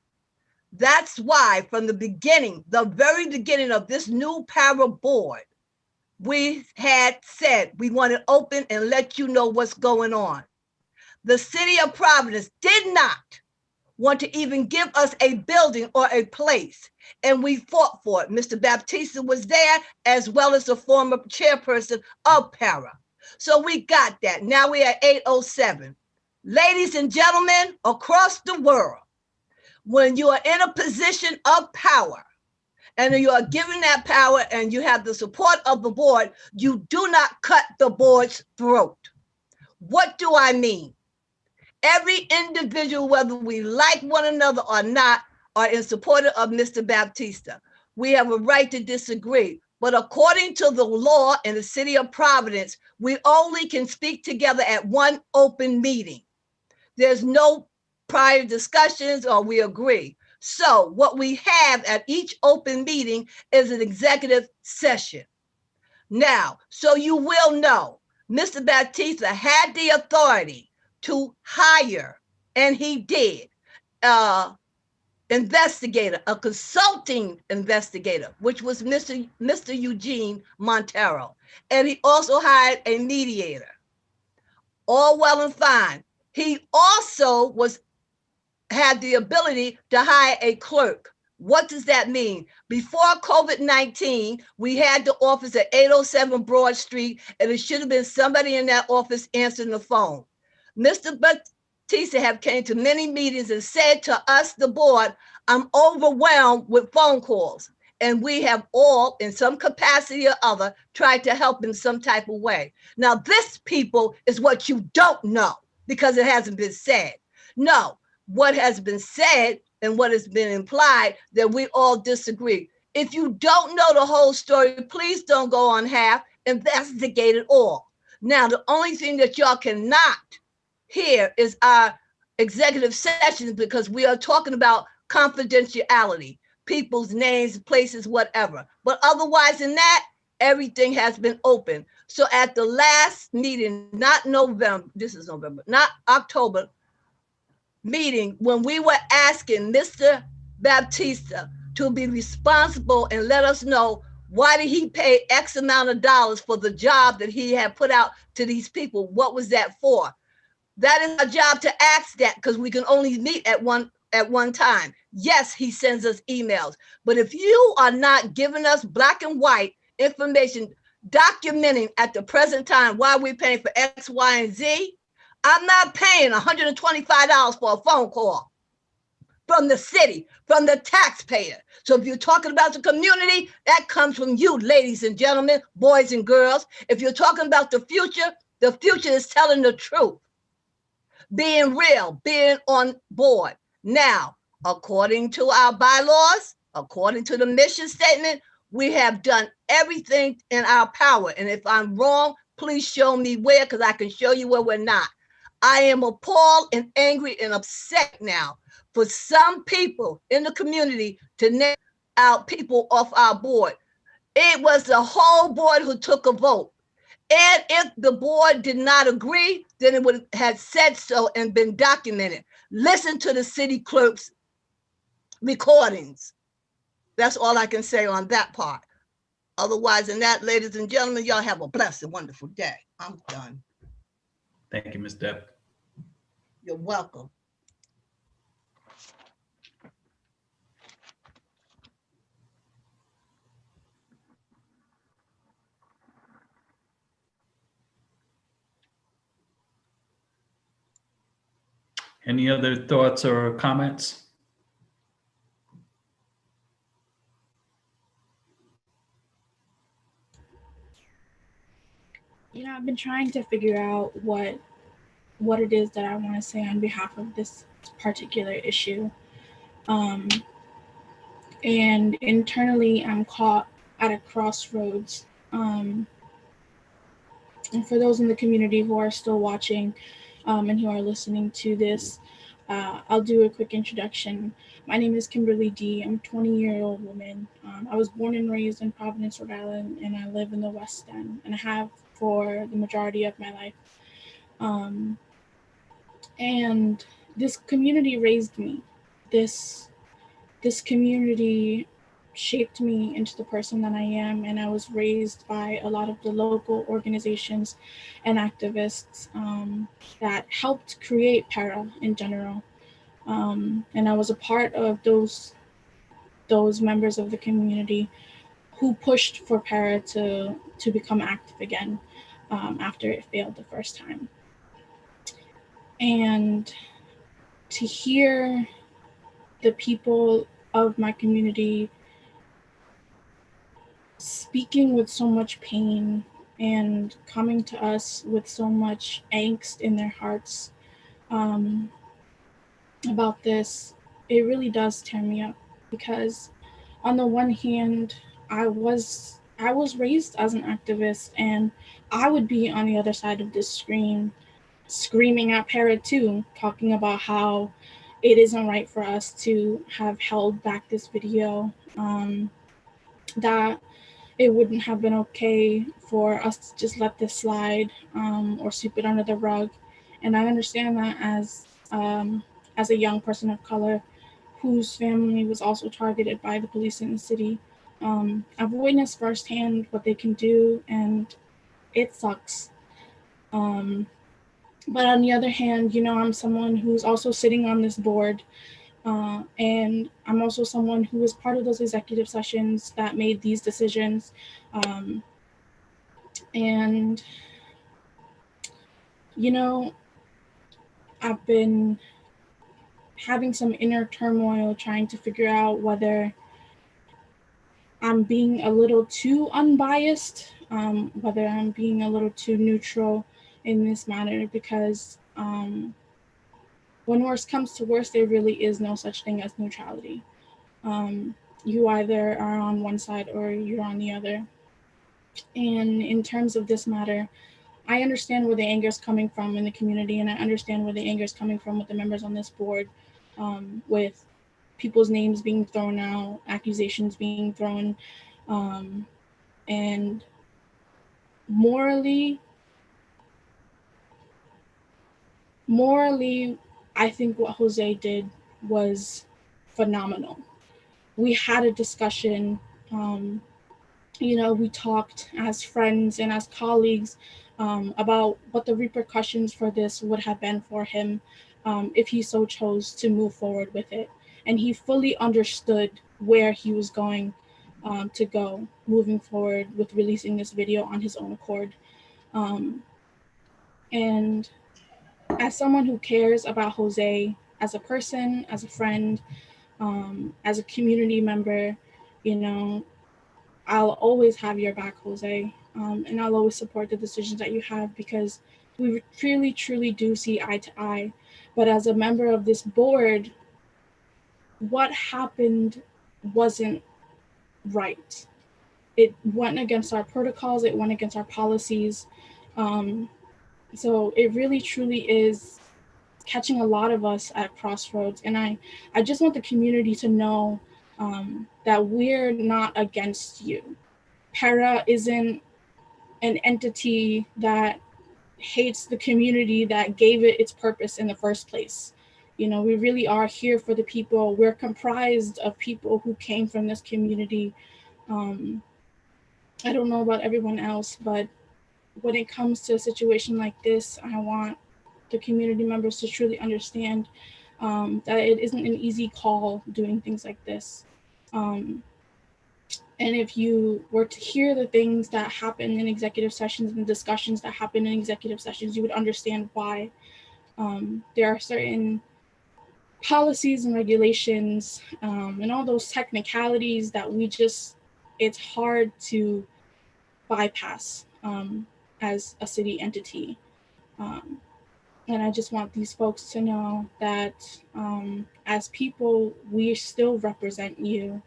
That's why from the beginning, the very beginning of this new PERA board, we had said we want to open and let you know what's going on. The city of Providence did not want to even give us a building or a place, and we fought for it. Mr. Baptista was there, as well as the former chairperson of PERA. So we got that. Now we're at 807. Ladies and gentlemen, across the world, when you are in a position of power, and you are given that power and you have the support of the board, you do not cut the board's throat. What do I mean? Every individual, whether we like one another or not, are in support of Mr. Baptista. We have a right to disagree, but according to the law in the city of Providence, we only can speak together at one open meeting. There's no prior discussions or we agree. So what we have at each open meeting is an executive session. Now, so you will know, Mr. Baptista had the authority to hire, and he did, investigator, a consulting investigator, which was Mr. Eugene Montero. And he also hired a mediator. All well and fine. He also had the ability to hire a clerk. What does that mean? Before COVID-19, we had the office at 807 Broad Street, and it should have been somebody in that office answering the phone. Mr. Baptista have came to many meetings and said to us, the board, I'm overwhelmed with phone calls. And we have all, in some capacity or other, tried to help in some type of way. Now, this, people, is what you don't know because it hasn't been said. No, what has been said and what has been implied that we all disagree. If you don't know the whole story, please don't go on half, investigate it all. Now, the only thing that y'all cannot hear is our executive sessions because we are talking about confidentiality, people's names, places, whatever. But otherwise than that, everything has been open. So at the last meeting, not November, this is November, not October, meeting when we were asking Mr. Baptista to be responsible and let us know why did he pay X amount of dollars for the job that he had put out to these people? What was that for? That is our job to ask that because we can only meet at one time. Yes, he sends us emails, but if you are not giving us black and white information documenting at the present time why we're paying for X, Y, and Z, I'm not paying $125 for a phone call from the city, from the taxpayer. So if you're talking about the community, that comes from you, ladies and gentlemen, boys and girls. If you're talking about the future is telling the truth, being real, being on board. Now, according to our bylaws, according to the mission statement, we have done everything in our power. And if I'm wrong, please show me where, because I can show you where we're not. I am appalled and angry and upset now for some people in the community to name out people off our board. It was the whole board who took a vote. And if the board did not agree, then it would have said so and been documented. Listen to the city clerk's recordings. That's all I can say on that part. Otherwise than that, ladies and gentlemen, y'all have a blessed and wonderful day. I'm done.
Thank you, Ms. Depp.
You're welcome.
Any other thoughts or comments?
You know, I've been trying to figure out what it is that I want to say on behalf of this particular issue. And internally, I'm caught at a crossroads. And for those in the community who are still watching and who are listening to this, I'll do a quick introduction. My name is Kimberly D. I'm a 20-year-old woman. I was born and raised in Providence, Rhode Island, and I live in the West End, and I have for the majority of my life. And this community raised me. This this community shaped me into the person that I am, and I was raised by a lot of the local organizations and activists that helped create PERA in general. And I was a part of those members of the community who pushed for PERA to become active again after it failed the first time. And to hear the people of my community speaking with so much pain and coming to us with so much angst in their hearts about this, it really does tear me up, because on the one hand, I was raised as an activist, and I would be on the other side of this screen screaming at PERA too, talking about how it isn't right for us to have held back this video, that it wouldn't have been okay for us to just let this slide or sweep it under the rug. And I understand that as a young person of color whose family was also targeted by the police in the city. I've witnessed firsthand what they can do, and it sucks. But on the other hand, you know, I'm someone who's also sitting on this board, and I'm also someone who was part of those executive sessions that made these decisions. And, you know, I've been having some inner turmoil trying to figure out whether I'm being a little too unbiased, whether I'm being a little too neutral in this matter, because when worst comes to worst, there really is no such thing as neutrality. You either are on one side or you're on the other. And in terms of this matter, I understand where the anger is coming from in the community, and I understand where the anger is coming from with the members on this board, with people's names being thrown out, accusations being thrown, and morally, I think what Jose did was phenomenal. We had a discussion, you know, we talked as friends and as colleagues about what the repercussions for this would have been for him if he so chose to move forward with it. And he fully understood where he was going to go moving forward with releasing this video on his own accord. And as someone who cares about Jose as a person, as a friend, as a community member, you know, I'll always have your back, Jose, and I'll always support the decisions that you have, because we truly, truly do see eye to eye. But as a member of this board, what happened wasn't right. It went against our protocols, it went against our policies. So it really, truly is catching a lot of us at crossroads. And I just want the community to know that we're not against you. PERA isn't an entity that hates the community that gave it its purpose in the first place. You know, we really are here for the people. We're comprised of people who came from this community. I don't know about everyone else, but when it comes to a situation like this, I want the community members to truly understand that it isn't an easy call doing things like this. And if you were to hear the things that happen in executive sessions and the discussions that happen in executive sessions, you would understand why. There are certain policies and regulations and all those technicalities that it's hard to bypass as a city entity. And I just want these folks to know that as people, we still represent you.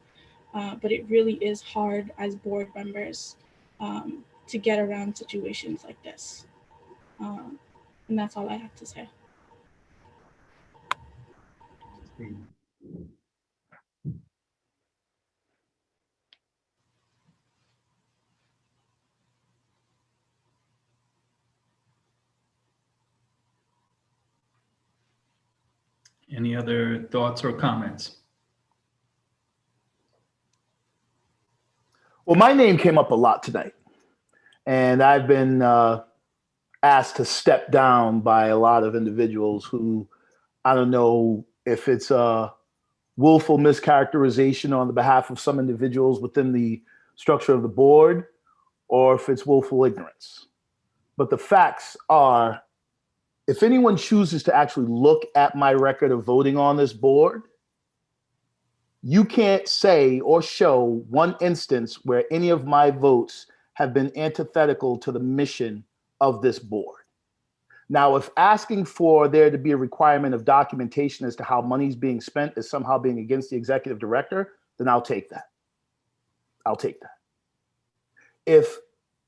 But it really is hard as board members to get around situations like this. And that's all I have to say.
Any other thoughts or comments?
Well, my name came up a lot tonight, and I've been asked to step down by a lot of individuals who, I don't know if it's a willful mischaracterization on the behalf of some individuals within the structure of the board, or if it's willful ignorance. But the facts are, if anyone chooses to actually look at my record of voting on this board, you can't say or show one instance where any of my votes have been antithetical to the mission of this board. Now, if asking for there to be a requirement of documentation as to how money's being spent is somehow being against the executive director, then I'll take that. I'll take that. If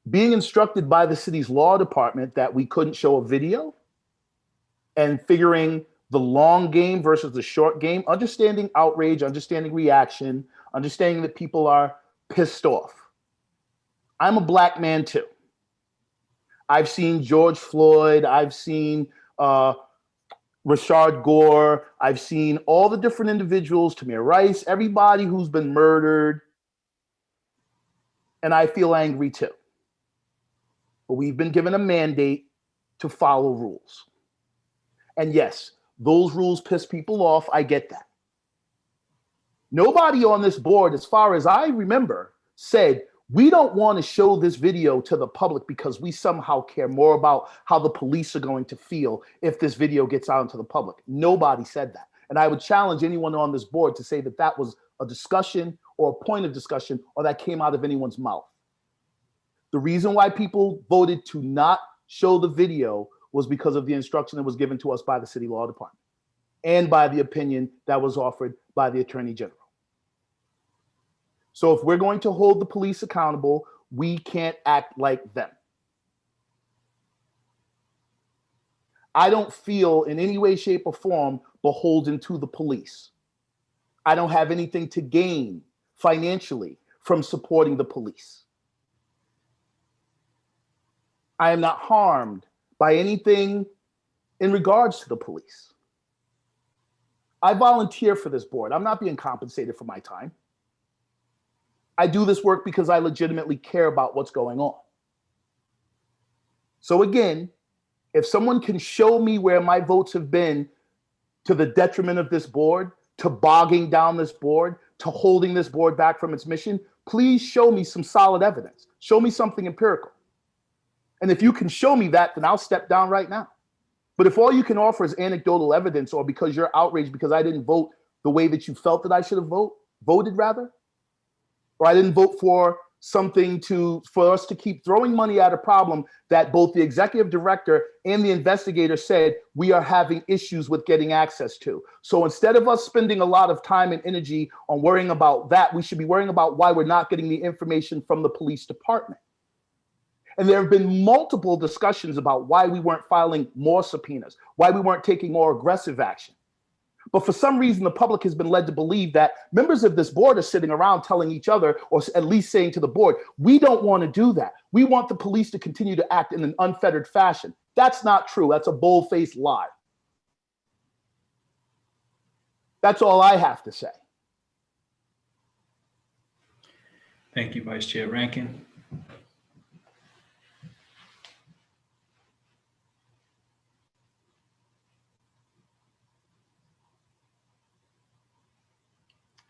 being instructed by the city's law department that we couldn't show a video and figuring the long game versus the short game, understanding outrage, understanding reaction, understanding that people are pissed off. I'm a black man too. I've seen George Floyd, I've seen Rashard Gore, I've seen all the different individuals, Tamir Rice, everybody who's been murdered, and I feel angry too. But we've been given a mandate to follow rules. And yes, those rules piss people off. I get that. Nobody on this board, as far as I remember, said, we don't want to show this video to the public because we somehow care more about how the police are going to feel if this video gets out into the public. Nobody said that. And I would challenge anyone on this board to say that that was a discussion or a point of discussion or that came out of anyone's mouth. The reason why people voted to not show the video was because of the instruction that was given to us by the city law department and by the opinion that was offered by the attorney general. So if we're going to hold the police accountable, we can't act like them. I don't feel in any way, shape, or form beholden to the police. I don't have anything to gain financially from supporting the police. I am not harmed by anything in regards to the police. I volunteer for this board. I'm not being compensated for my time. I do this work because I legitimately care about what's going on. So again, if someone can show me where my votes have been to the detriment of this board, to bogging down this board, to holding this board back from its mission, please show me some solid evidence. Show me something empirical. And if you can show me that, then I'll step down right now. But if all you can offer is anecdotal evidence or because you're outraged because I didn't vote the way that you felt that I should have voted rather, or I didn't vote for something for us to keep throwing money at a problem that both the executive director and the investigator said we are having issues with getting access to. So instead of us spending a lot of time and energy on worrying about that, we should be worrying about why we're not getting the information from the police department. And there have been multiple discussions about why we weren't filing more subpoenas, why we weren't taking more aggressive action. But for some reason, the public has been led to believe that members of this board are sitting around telling each other, or at least saying to the board, we don't want to do that. We want the police to continue to act in an unfettered fashion. That's not true. That's a bold-faced lie. That's all I have to say.
Thank you, Vice Chair Rankin.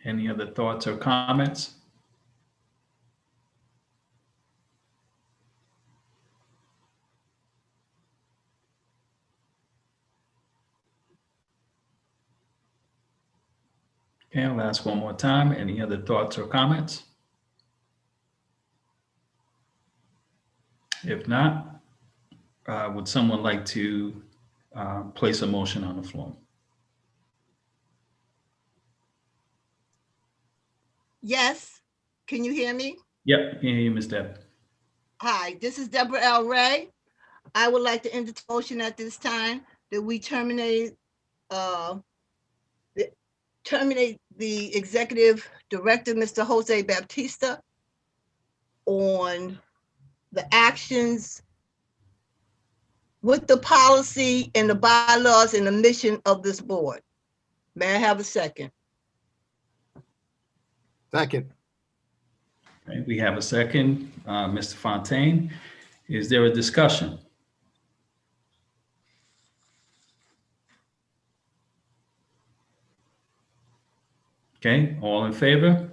Any other thoughts or comments? Okay, I'll ask one more time. Any other thoughts or comments? If not, would someone like to place a motion on the floor?
Yes, can you hear me?
Yep, hear you, Ms. Deb.
Hi, this is Deborah L. Ray. I would like to end the motion at this time that we terminate the executive director, Mr. Jose Baptista, on the actions with the policy and the bylaws and the mission of this board. May I have a second?
Second.
Okay, we have a second, Mr. Fontaine. Is there a discussion? Okay, all in favor?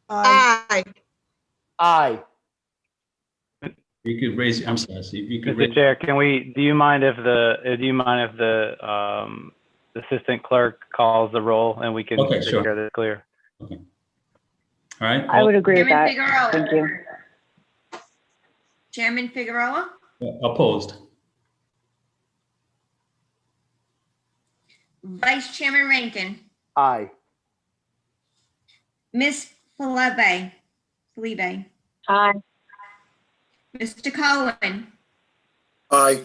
Aye.
Aye.
You could raise, I'm sorry, see if you could
Mr.
raise.
Chair, do you mind if the assistant clerk calls the roll and we can
Okay,
take
sure.
care of this clear?
Okay. All right.
I would agree with
Chairman
that.
Figueroa.
Thank you.
Chairman Figueroa,
Opposed?
Vice Chairman Rankin,
Aye.
Ms. Felipe.
Aye.
Mr. Cohen,
Aye.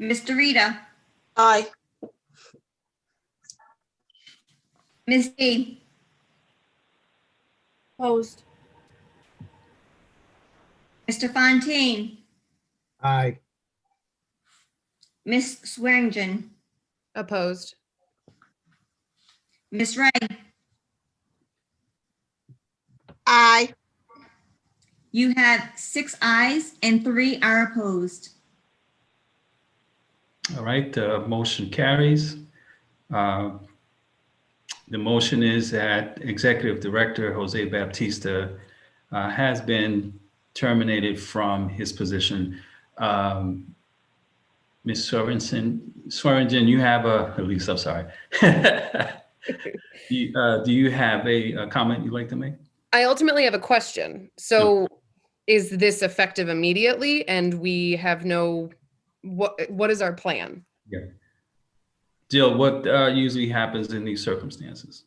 Mr. Rita,
Aye.
Ms. D,
Opposed.
Mr. Fontaine,
Aye.
Ms. Swearingen,
Opposed.
Ms. Ray.
Aye.
You have 6 ayes and 3 are opposed.
All right, the motion carries. The motion is that Executive Director Jose Baptista has been terminated from his position. Ms. Swearingen, you have at least, I'm sorry. Do you have a comment you'd like to make?
I ultimately have a question. So is this effective immediately and we have what is our plan?
Yeah. Jill, what usually happens in these circumstances?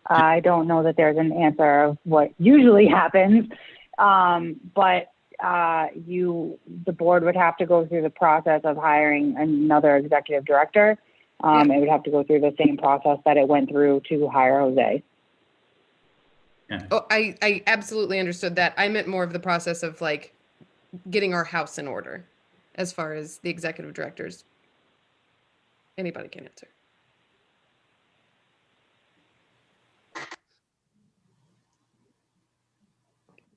I don't know that there's an answer of what usually happens, but the board would have to go through the process of hiring another executive director. It would have to go through the same process that it went through to hire Jose.
Oh, I absolutely understood that. I meant more of the process of like getting our house in order as far as the executive directors. Anybody can answer.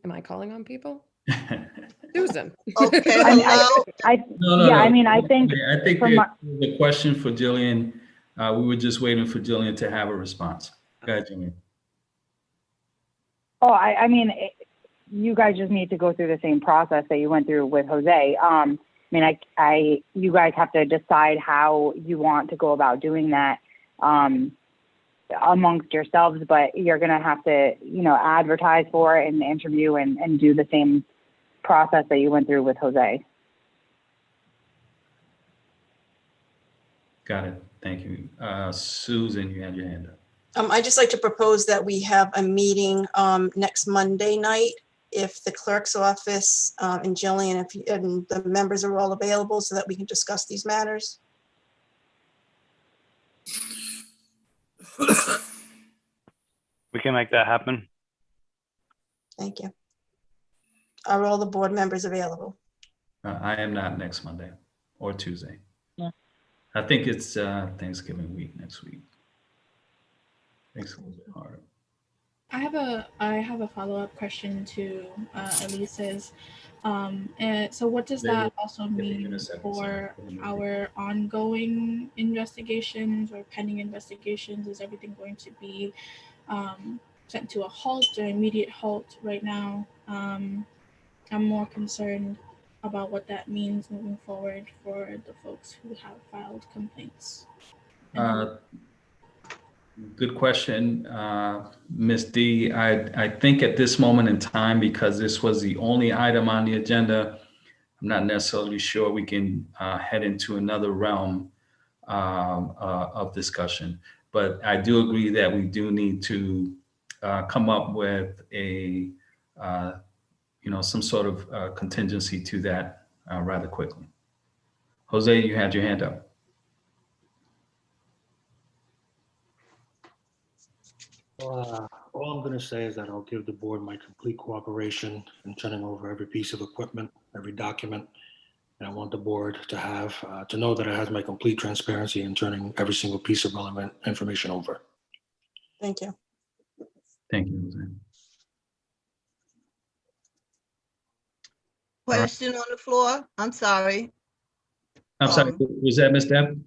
Am I calling on people? Susan.
Okay,
No.
I think
the question for Jillian, we were just waiting for Jillian to have a response. Go ahead, Jillian.
Oh, you guys just need to go through the same process that you went through with Jose. You guys have to decide how you want to go about doing that amongst yourselves, but you're going to have to, advertise for it and interview and do the same process that you went through with Jose.
Got it. Thank you. Susan, you had your hand up.
I'd just like to propose that we have a meeting next Monday night, if the clerk's office and Jillian, and the members are all available, so that we can discuss these matters.
We can make that happen.
Thank you. Are all the board members available?
I am not next Monday or Tuesday.
Yeah.
I think it's Thanksgiving week next week. Makes it a little bit harder.
I have a follow-up question to Elise's. And so what does that also mean for our ongoing investigations or pending investigations? Is everything going to be sent to a halt or immediate halt right now? I'm more concerned about what that means moving forward for the folks who have filed complaints.
Good question, Ms. D. I think at this moment in time, because this was the only item on the agenda, I'm not necessarily sure we can head into another realm of discussion. But I do agree that we do need to come up with a, some sort of contingency to that rather quickly. Jose, you had your hand up.
All I'm going to say is that I'll give the board my complete cooperation in turning over every piece of equipment, every document. And I want the board to know that it has my complete transparency in turning every single piece of relevant information over.
Thank you.
Thank you, Jose.
Question on the floor? I'm sorry.
I'm sorry, was that Ms. Deb?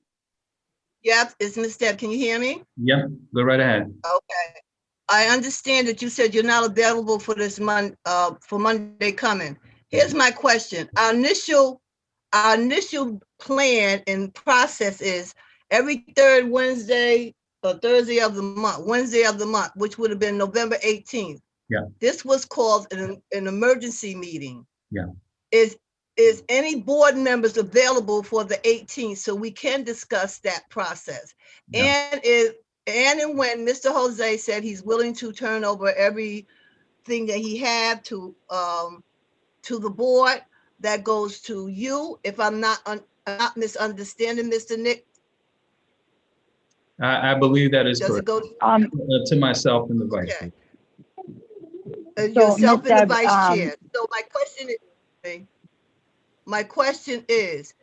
Yep, it's Ms. Deb. Can you hear me?
Yep, go right ahead.
Okay. I understand that you said you're not available for this month, for Monday coming. Here's my question. Our initial plan and process is every third Wednesday or Thursday of the month, Wednesday of the month, which would have been November 18th.
Yeah.
This was called an emergency meeting.
Yeah.
Is any board members available for the 18th so we can discuss that process?
Yeah.
And when Mr. Jose said he's willing to turn over everything that he had to the board, that goes to you. If I'm not misunderstanding, Mr. Nick.
I believe that is
Does it
correct.
go
To myself and the vice
okay.
chair.
Yourself
Ms.
and the
Deb,
vice chair. So my question is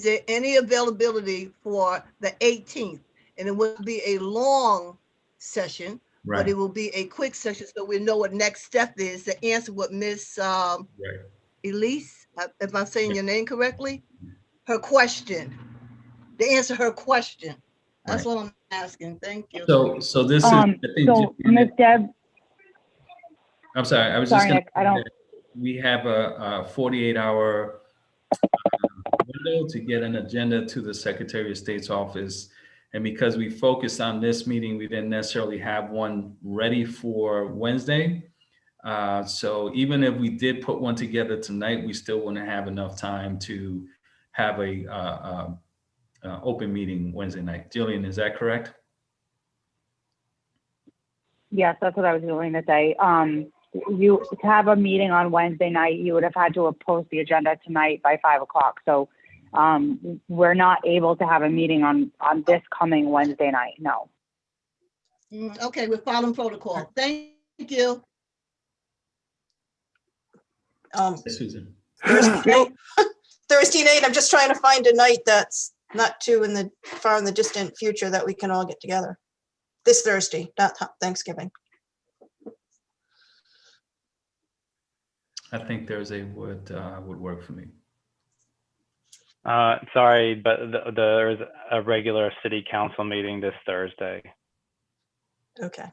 there any availability for the 18th? And it will be a long session,
Right.
but it will be a quick session so we know what next step is to answer what Miss Elise, if I'm saying your name correctly, her question, to answer her question. That's
Right.
what I'm asking. Thank you.
So this is, I think,
so Ms. Deb,
I'm sorry, I was
sorry,
just gonna
Nick, I don't,
we have a 48-hour window to get an agenda to the Secretary of State's office. And because we focused on this meeting, we didn't necessarily have one ready for Wednesday. So even if we did put one together tonight, we still wouldn't have enough time to have a open meeting Wednesday night. Jillian, is that correct?
yes, that's what I was going to say. You to have a meeting on Wednesday night, you would have had to have posted the agenda tonight by 5 o'clock. So we're not able to have a meeting on this coming Wednesday night. No.
Okay, we're following protocol. Thank you.
Susan.
Thursday night, I'm just trying to find a night that's not too far in the distant future that we can all get together. This Thursday, not Thanksgiving.
I think Thursday would work for me.
Sorry, but there's a regular city council meeting this Thursday.
Okay.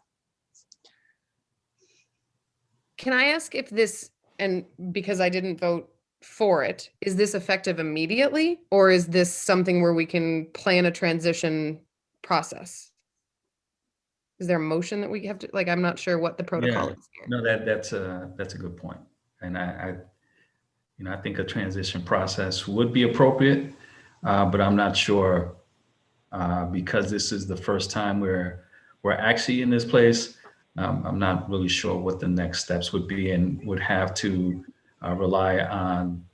Can I ask if this, and because I didn't vote for it, is this effective immediately, or is this something where we can plan a transition process? Is there a motion that we have to, like, I'm not sure what the protocol is here.
No, that's a good point. And I think a transition process would be appropriate, but I'm not sure because this is the first time we're actually in this place. I'm not really sure what the next steps would be, and would have to rely on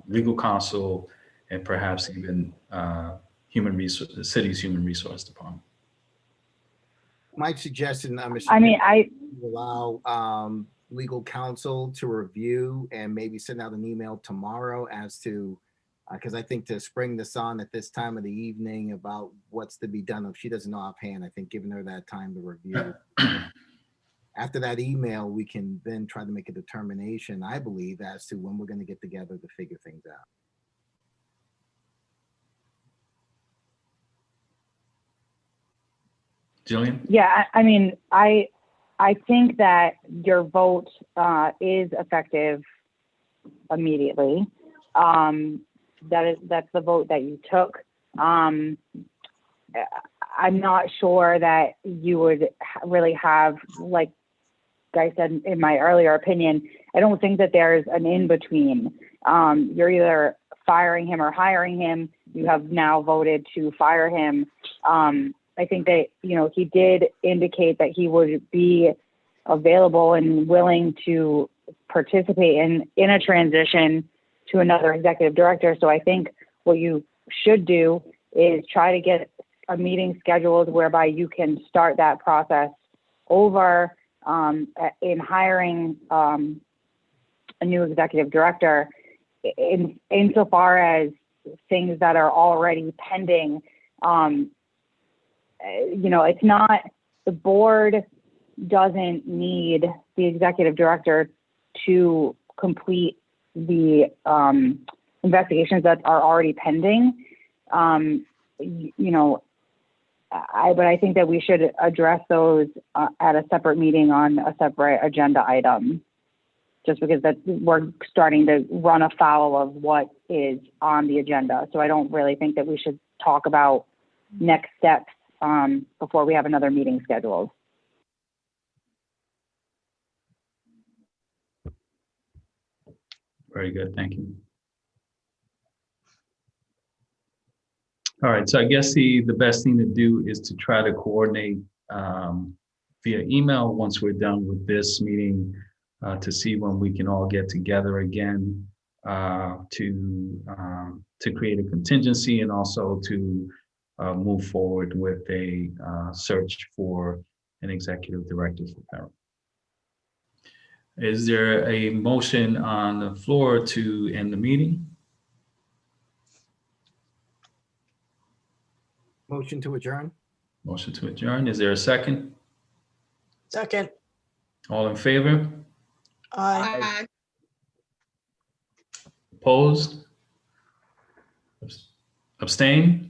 legal counsel and perhaps even the city's human resource department.
My suggestion, Mr.
I mean,
allow legal counsel to review and maybe send out an email tomorrow as to, because I think to spring this on at this time of the evening about what's to be done, if she doesn't know offhand, I think giving her that time to review. After that email, we can then try to make a determination, I believe, as to when we're going to get together to figure things out.
Jillian?
yeah, I mean, I think that your vote is effective immediately. That's the vote that you took. I'm not sure that you would really have, like I said in my earlier opinion, I don't think that there's an in-between. You're either firing him or hiring him. You have now voted to fire him. I think that, he did indicate that he would be available and willing to participate in a transition to another executive director. So I think what you should do is try to get a meeting scheduled whereby you can start that process over in hiring a new executive director. Insofar as things that are already pending, the board doesn't need the executive director to complete the investigations that are already pending. But I think that we should address those at a separate meeting on a separate agenda item, just because we're starting to run afoul of what is on the agenda. So I don't really think that we should talk about next steps before we have another meeting scheduled.
Very good, thank you. All right, so I guess the best thing to do is to try to coordinate via email once we're done with this meeting to see when we can all get together again to create a contingency and also to move forward with a search for an executive director for PERA. Is there a motion on the floor to end the meeting?
Motion to adjourn.
Motion to adjourn. Is there a second?
Second.
All in favor?
Aye.
Opposed? Abstain?